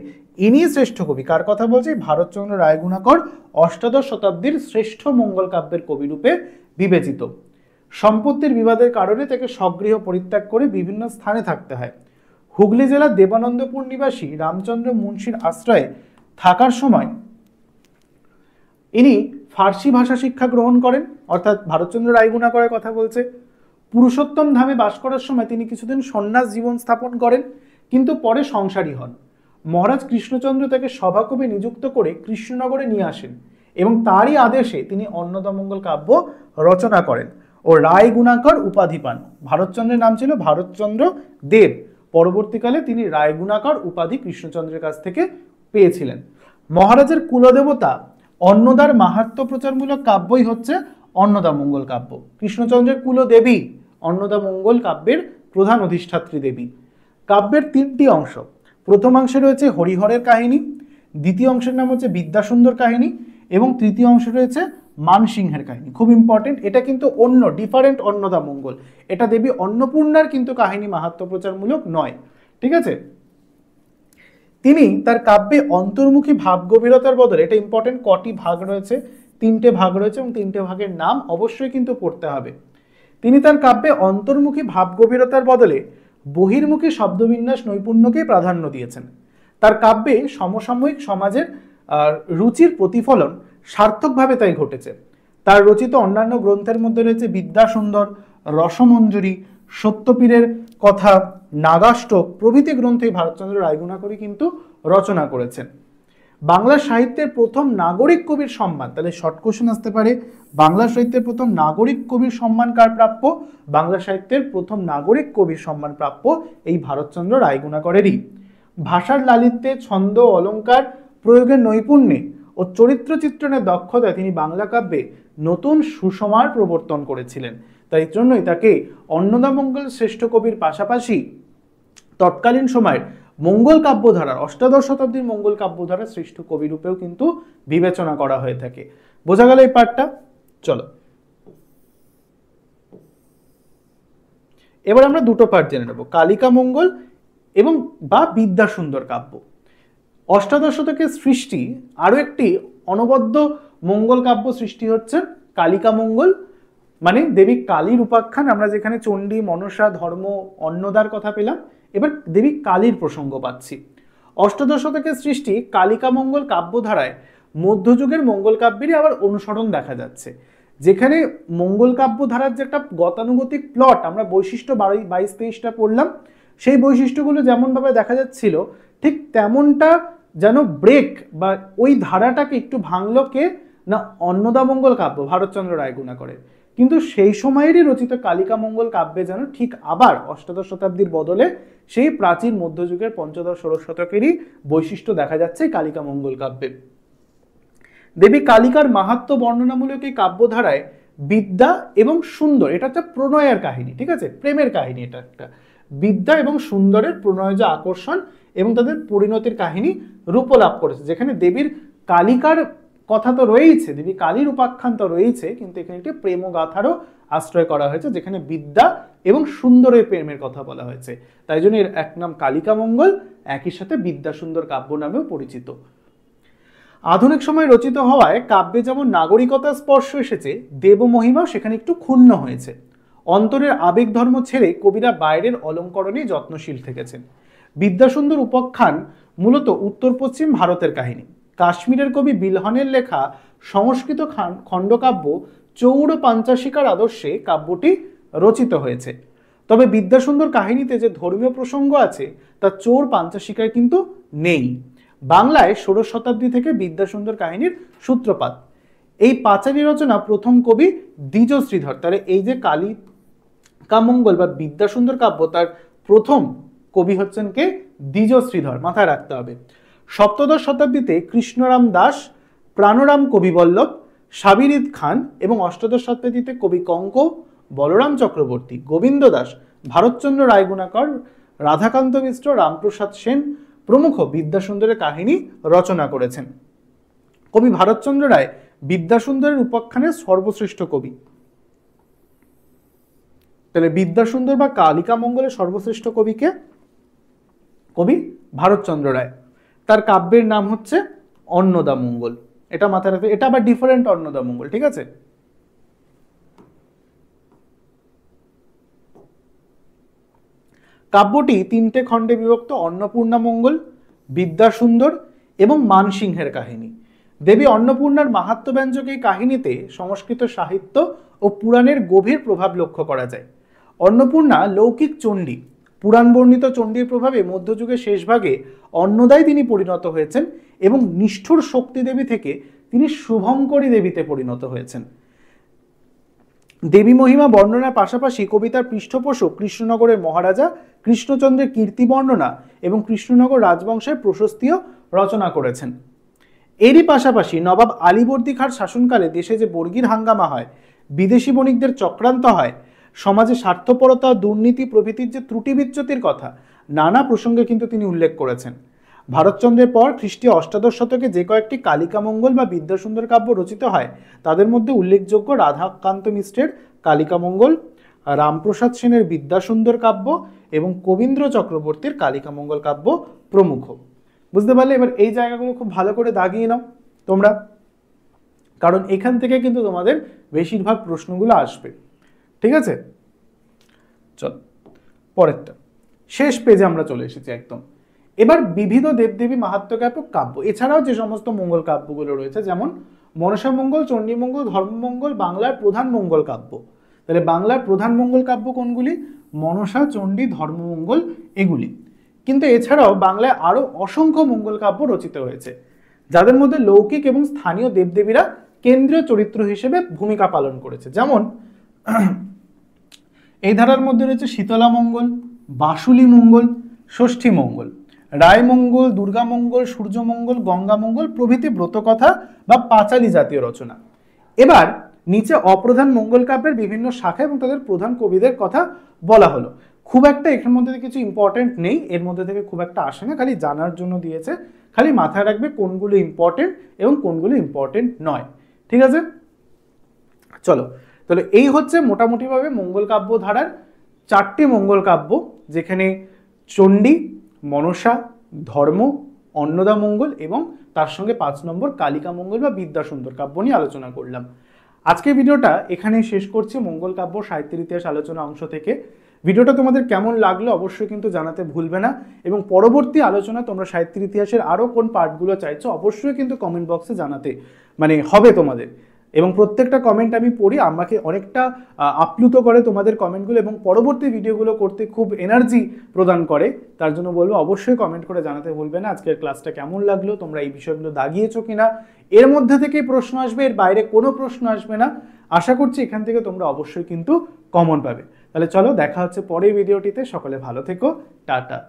ইনি শ্রেষ্ঠ কবি। কার কথা বলছি? ভারতচন্দ্র রায়গুণাকর অষ্টাদশ শতাব্দীর শ্রেষ্ঠ মঙ্গল কাব্যের কবি রূপে বিবেচিত। সম্পত্তির বিবাদের কারণে তাকে স্বগৃহ পরিত্যাগ করে বিভিন্ন স্থানে থাকতে হয়। হুগলি জেলার দেবানন্দপুর নিবাসী রামচন্দ্র মুন্সির আশ্রয়ে থাকার সময় ইনি ফার্সি ভাষা শিক্ষা গ্রহণ করেন, অর্থাৎ ভারতচন্দ্র রায়গুণাকরের কথা বলছে। পুরুষোত্তম ধামে বাস করার সময় তিনি কিছুদিন সন্ন্যাস জীবন স্থাপন করেন, কিন্তু পরে সংসারী হন। মহারাজ কৃষ্ণচন্দ্র তাকে সভাকবি নিযুক্ত করে কৃষ্ণনগরে নিয়ে আসেন এবং তারই আদেশে তিনি অন্নদামঙ্গল কাব্য রচনা করেন ও রায়গুণাকর উপাধি পান। ভারতচন্দ্রের নাম ছিল ভারতচন্দ্র দেব। পরবর্তীকালে তিনি রায়গুণাকর উপাধি কৃষ্ণচন্দ্রের কাছ থেকে পেয়েছিলেন। মহারাজের কুলদেবতা অন্নদার মাহাত্ম্য প্রচারমূলক কাব্যই হচ্ছে অন্নদা মঙ্গল কাব্য। কৃষ্ণচন্দ্রের কুলদেবী অন্নদা মঙ্গল কাব্যের প্রধান অধিষ্ঠাত্রী দেবী। কাব্যের 3টি অংশ। প্রথম অংশে রয়েছে হরিহরের কাহিনী, দ্বিতীয় অংশের নাম হচ্ছে বিদ্যাসুন্দর কাহিনী এবং তৃতীয় অংশ রয়েছে মানসিংহের কাহিনী। খুব ইম্পর্টেন্ট, এটা কিন্তু অন্য ডিফারেন্ট অন্নদামঙ্গল, এটা দেবী অন্নপূর্ণার কিন্তু কাহিনী মাহাত্ম্য প্রচারমূলক নয়, ঠিক আছে। তিনি তার কাব্যে অন্তর্মুখী ভাব গভীরতার বদলে, এটা ইম্পর্টেন্ট, কটি ভাগ রয়েছে, 3টে ভাগ রয়েছে এবং 3টে ভাগের নাম অবশ্যই কিন্তু পড়তে হবে। তিনি তার কাব্যে অন্তর্মুখী ভাব গভীরতার বদলে বহির্মুখী শব্দবিন্যাস নৈপুণ্যকেই প্রাধান্য দিয়েছেন। তার কাব্যে সমসাময়িক সমাজের রুচির প্রতিফলন সার্থকভাবে তাই ঘটেছে। তার রচিত অন্যান্য গ্রন্থের মধ্যে রয়েছে বিদ্যাসুন্দর, রসমঞ্জরি, সত্যপীরের কথা, নাগাষ্টক প্রভৃতি গ্রন্থে ভারতচন্দ্র রায়গুণাকরী কিন্তু রচনা করেছেন। বাংলা সাহিত্যের প্রথম নাগরিক কবির সম্মান, তাহলে শর্ট কোশ্চেন আসতে পারে, বাংলা সাহিত্যের প্রথম নাগরিক কবির সম্মান কার প্রাপ্য? বাংলা সাহিত্যের প্রথম নাগরিক কবির সম্মান প্রাপ্য এই ভারতচন্দ্র রায়গুণাকরেরই। ভাষার লালিত্যে, ছন্দ, অলঙ্কার প্রয়োগের নৈপুণ্যে ও চরিত্র চিত্রণের দক্ষতায় তিনি বাংলা কাব্যে নতুন সুষমার প্রবর্তন করেছিলেন। তাই জন্যই তাকে অন্নদামঙ্গল শ্রেষ্ঠ কবির পাশাপাশি তৎকালীন সময়ের মঙ্গল কাব্যধারার, অষ্টাদশ শতাব্দীর মঙ্গল কাব্যধারার শ্রেষ্ঠ কবি রূপেও কিন্তু বিবেচনা করা হয়ে থাকে। বোঝা গেল এই পার্টটা? চলো এবার আমরা দুটো পার্ট জেনে নেব, কালিকা মঙ্গল এবং বা বিদ্যাসুন্দর কাব্য। অষ্টাদশ শতকের সৃষ্টি আরো একটি অনবদ্য মঙ্গল কাব্য সৃষ্টি হচ্ছে কালিকা মঙ্গল, মানে দেবী কালীর উপাখ্যান। আমরা যেখানে চণ্ডী, মনসা, ধর্ম, অন্নদার কথা পেলাম, এবার দেবী কালীর প্রসঙ্গ পাচ্ছি। অষ্টাদশ শতকের সৃষ্টি কালিকা মঙ্গল কাব্যধারায় মধ্যযুগের মঙ্গল কাব্যেরই আবার অনুসরণ দেখা যাচ্ছে, যেখানে মঙ্গল কাব্য ধারার যে একটা গতানুগতিক প্লট, আমরা বৈশিষ্ট্য 22-23টা পড়লাম, সেই বৈশিষ্ট্যগুলো যেমনভাবে দেখা যাচ্ছিল ঠিক তেমনটা যেন ব্রেক বা ওই ধারাটাকে একটু ভাঙলো কে না, অন্নদামঙ্গল কাব্য ভারতচন্দ্র রায়গুণাকরের। কিন্তু সেই সময়েরই রচিত কালিকা মঙ্গল কাব্যে যেন ঠিক আবার অষ্টাদশ শতাব্দীর বদলে সেই প্রাচীন মধ্যযুগের পঞ্চদশ ষোড়শ শতকেরই বৈশিষ্ট্য দেখা যাচ্ছে কালিকা মঙ্গল কাব্যে। দেবী কালিকার মাহাত্ম্য বর্ণনামূলক এই কাব্যধারায় বিদ্যা এবং সুন্দর, এটা একটা প্রণয়ের কাহিনী, ঠিক আছে, প্রেমের কাহিনী, এটা একটা বিদ্যা এবং সুন্দরের প্রণয়জ আকর্ষণ এবং তাদের পরিণতির কাহিনী রূপলাভ করেছে, যেখানে দেবীর কালিকার কথা তো রয়েছে, দেবী কালীর উপাখ্যান তো রয়েছে, কিন্তু এখানে একটি প্রেমগাথারও আশ্রয় করা হয়েছে, যেখানে বিদ্যা এবং সুন্দরের প্রেমের কথা বলা হয়েছে। তাই জন্য এর এক নাম কালিকা মঙ্গল, একই সাথে বিদ্যাসুন্দর কাব্য নামেও পরিচিত। আধুনিক সময়ে রচিত হওয়ায় কাব্যে যেমন নাগরিকতার স্পর্শ এসেছে, দেবমহিমাও সেখানে একটু ক্ষুণ্ণ হয়েছে। অন্তরের আবেগ ধর্ম ছেড়ে কবিরা বাইরের অলঙ্করণে যত্নশীল থেকেছেন। বিদ্যাসুন্দর উপাখ্যান মূলত উত্তর পশ্চিম ভারতের কাহিনী। কাশ্মীরের কবি বিলহনের লেখা সংস্কৃত খণ্ডকাব্য চৌর পাঞ্চাশিকার আদর্শে কাব্যটি রচিত হয়েছে। তবে বিদ্যাসুন্দর কাহিনীতে যে ধর্মীয় প্রসঙ্গ আছে তা চৌর পাঞ্চাশিকায় কিন্তু নেই। বাংলায় ষোড়শ শতাব্দী থেকে বিদ্যাসুন্দর কাহিনীর সূত্রপাত। এই পাঁচালী রচনা প্রথম কবি দ্বিজ শ্রীধর, তাহলে এই যে কালিকা মঙ্গল বা বিদ্যাসুন্দর কাব্য, তার প্রথম কবি হচ্ছেন কে? দ্বিজ শ্রীধর, মাথায় রাখতে হবে। সপ্তদশ শতাব্দীতে কৃষ্ণরাম দাস, প্রাণরাম কবিবল্লভ, সাবিরিদ খান এবং অষ্টাদশ শতাব্দীতে কবি কঙ্ক, বলরাম চক্রবর্তী, গোবিন্দ দাস, ভারতচন্দ্র রায়গুণাকর, রাধাকান্ত মিশ্র, রামপ্রসাদ সেন প্রমুখ বিদ্যাসুন্দরের কাহিনী রচনা করেছেন। কবি ভারতচন্দ্র রায় বিদ্যাসুন্দরের উপাখ্যানের সর্বশ্রেষ্ঠ কবি। তাহলে বিদ্যাসুন্দর বা কালিকা মঙ্গলের সর্বশ্রেষ্ঠ কবিকে? কবি ভারতচন্দ্র রায়। তার কাব্যের নাম হচ্ছে অন্নদামঙ্গল, এটা মাথায় রাখবে, এটা আবার ডিফারেন্ট অন্নদামঙ্গল, ঠিক আছে। কাব্যটি 3টে খণ্ডে বিভক্ত: অন্নপূর্ণা মঙ্গল, বিদ্যাসুন্দর এবং মানসিংহের কাহিনী। দেবী অন্নপূর্ণার মাহাত্ম্যব্যঞ্জক এই কাহিনীতে সংস্কৃত সাহিত্য ও পুরাণের গভীর প্রভাব লক্ষ্য করা যায়। অন্নপূর্ণা লৌকিক চণ্ডী, পুরাণ বর্ণিত চণ্ডীর প্রভাবে মধ্যযুগের শেষভাগে অন্নদায় তিনি পরিণত হয়েছেন এবং নিষ্ঠুর শক্তি দেবী থেকে তিনি শুভঙ্করী দেবীতে পরিণত হয়েছেন। দেবী মহিমা বর্ণনার পাশাপাশি কবিতার পৃষ্ঠপোষক কৃষ্ণনগরের মহারাজা কৃষ্ণচন্দ্রের কীর্তি বর্ণনা এবং কৃষ্ণনগর রাজবংশের প্রশস্তিও রচনা করেছেন। এরই পাশাপাশি নবাব আলীবর্দী খাঁর শাসনকালে দেশে যে বর্গীর হাঙ্গামা হয়, বিদেশি বণিকদের চক্রান্ত হয়, সমাজে স্বার্থপরতা, দুর্নীতি প্রভৃতির যে ত্রুটি বিচ্যুতির কথা, নানা প্রসঙ্গে কিন্তু তিনি উল্লেখ করেছেন। ভারতচন্দ্রের পর খ্রিস্টীয় অষ্টাদশ শতকে যে কয়েকটি কালিকামঙ্গল বা বিদ্যাসুন্দর কাব্য রচিত হয় তাদের মধ্যে উল্লেখযোগ্য রাধাকান্ত মিশ্রের কালিকামঙ্গল, রামপ্রসাদ সেনের বিদ্যাসুন্দর কাব্য এবং কবীন্দ্র চক্রবর্তীর কালিকামঙ্গল কাব্য প্রমুখ। বুঝতে পারলে? এবার এই জায়গাগুলো খুব ভালো করে দাগিয়ে নাও তোমরা, কারণ এখান থেকে কিন্তু তোমাদের বেশিরভাগ প্রশ্নগুলো আসবে। ঠিক আছে, চল পরেরটা, শেষ পেজে আমরা চলে এসেছি একদম। এবার বিবিধ দেবদেবী মাহাত্ম্যজ্ঞাপক কাব্য, এছাড়াও যে সমস্ত মঙ্গল কাব্যগুলো রয়েছে যেমন মনসা মঙ্গল, চণ্ডী মঙ্গল, ধর্মমঙ্গল, বাংলার প্রধান মঙ্গল কাব্য। তাহলে বাংলার প্রধান মঙ্গল কাব্য কোনগুলি? মনসা, চণ্ডী, ধর্মমঙ্গল এগুলি। কিন্তু এছাড়াও বাংলায় আরো অসংখ্য মঙ্গল কাব্য রচিত হয়েছে যাদের মধ্যে লৌকিক এবং স্থানীয় দেবদেবীরা কেন্দ্রীয় চরিত্র হিসেবে ভূমিকা পালন করেছে। যেমন এই ধারার মধ্যে রয়েছে শীতলা মঙ্গল, বাসুলি মঙ্গল, ষষ্ঠী মঙ্গল, রায় মঙ্গল, দুর্গা মঙ্গল, সূর্য মঙ্গল, গঙ্গা মঙ্গল প্রভৃতি ব্রতকথা বা পাঁচালী জাতীয় রচনা। এবার নিচে অপ্রধান মঙ্গল কাব্যের বিভিন্ন শাখা এবং তাদের প্রধান কবিদের কথা বলা হলো। খুব একটা এখানের মধ্যে কিছু ইম্পর্টেন্ট নেই, এর মধ্যে থেকে খুব একটা আসে না, খালি জানার জন্য দিয়েছে। খালি মাথায় রাখবে কোনগুলো ইম্পর্টেন্ট এবং কোনগুলো ইম্পর্টেন্ট নয়। ঠিক আছে, চলো তাহলে এই হচ্ছে মোটামুটিভাবে মঙ্গল কাব্য ধারার 4টি মঙ্গল কাব্য, যেখানে চণ্ডী, মনসা, ধর্ম, অন্নদা মঙ্গল এবং তার সঙ্গে 5 নম্বর কালিকা মঙ্গল বা বিদ্যাসুন্দর কাব্য নিয়ে আলোচনা করলাম। আজকের ভিডিওটা এখানেই শেষ করছি মঙ্গল কাব্য সাহিত্যের ইতিহাস আলোচনা অংশ থেকে। ভিডিওটা তোমাদের কেমন লাগলো অবশ্যই কিন্তু জানাতে ভুলবে না, এবং পরবর্তী আলোচনা তোমরা সাহিত্যের ইতিহাসের আরও কোন পার্টগুলো চাইছো অবশ্যই কিন্তু কমেন্ট বক্সে জানাতে হবে তোমাদের। এবং প্রত্যেকটা কমেন্ট আমি পড়ি, আমাকে অনেকটা আপ্লুত করে তোমাদের কমেন্টগুলো, এবং পরবর্তী ভিডিওগুলো করতে খুব এনার্জি প্রদান করে। তার জন্য বলবো অবশ্যই কমেন্ট করে জানাতে ভুলবে না আজকের ক্লাসটা কেমন লাগলো, তোমরা এই বিষয়গুলো দাগিয়েছো কিনা, এর মধ্যে থেকেই প্রশ্ন আসবে, এর বাইরে কোনো প্রশ্ন আসবে না। আশা করছি এখান থেকে তোমরা অবশ্যই কিন্তু কমন পাবে। তাহলে চলো দেখা হচ্ছে পরের ভিডিওটিতে, সকলে ভালো থেকো, টাটা।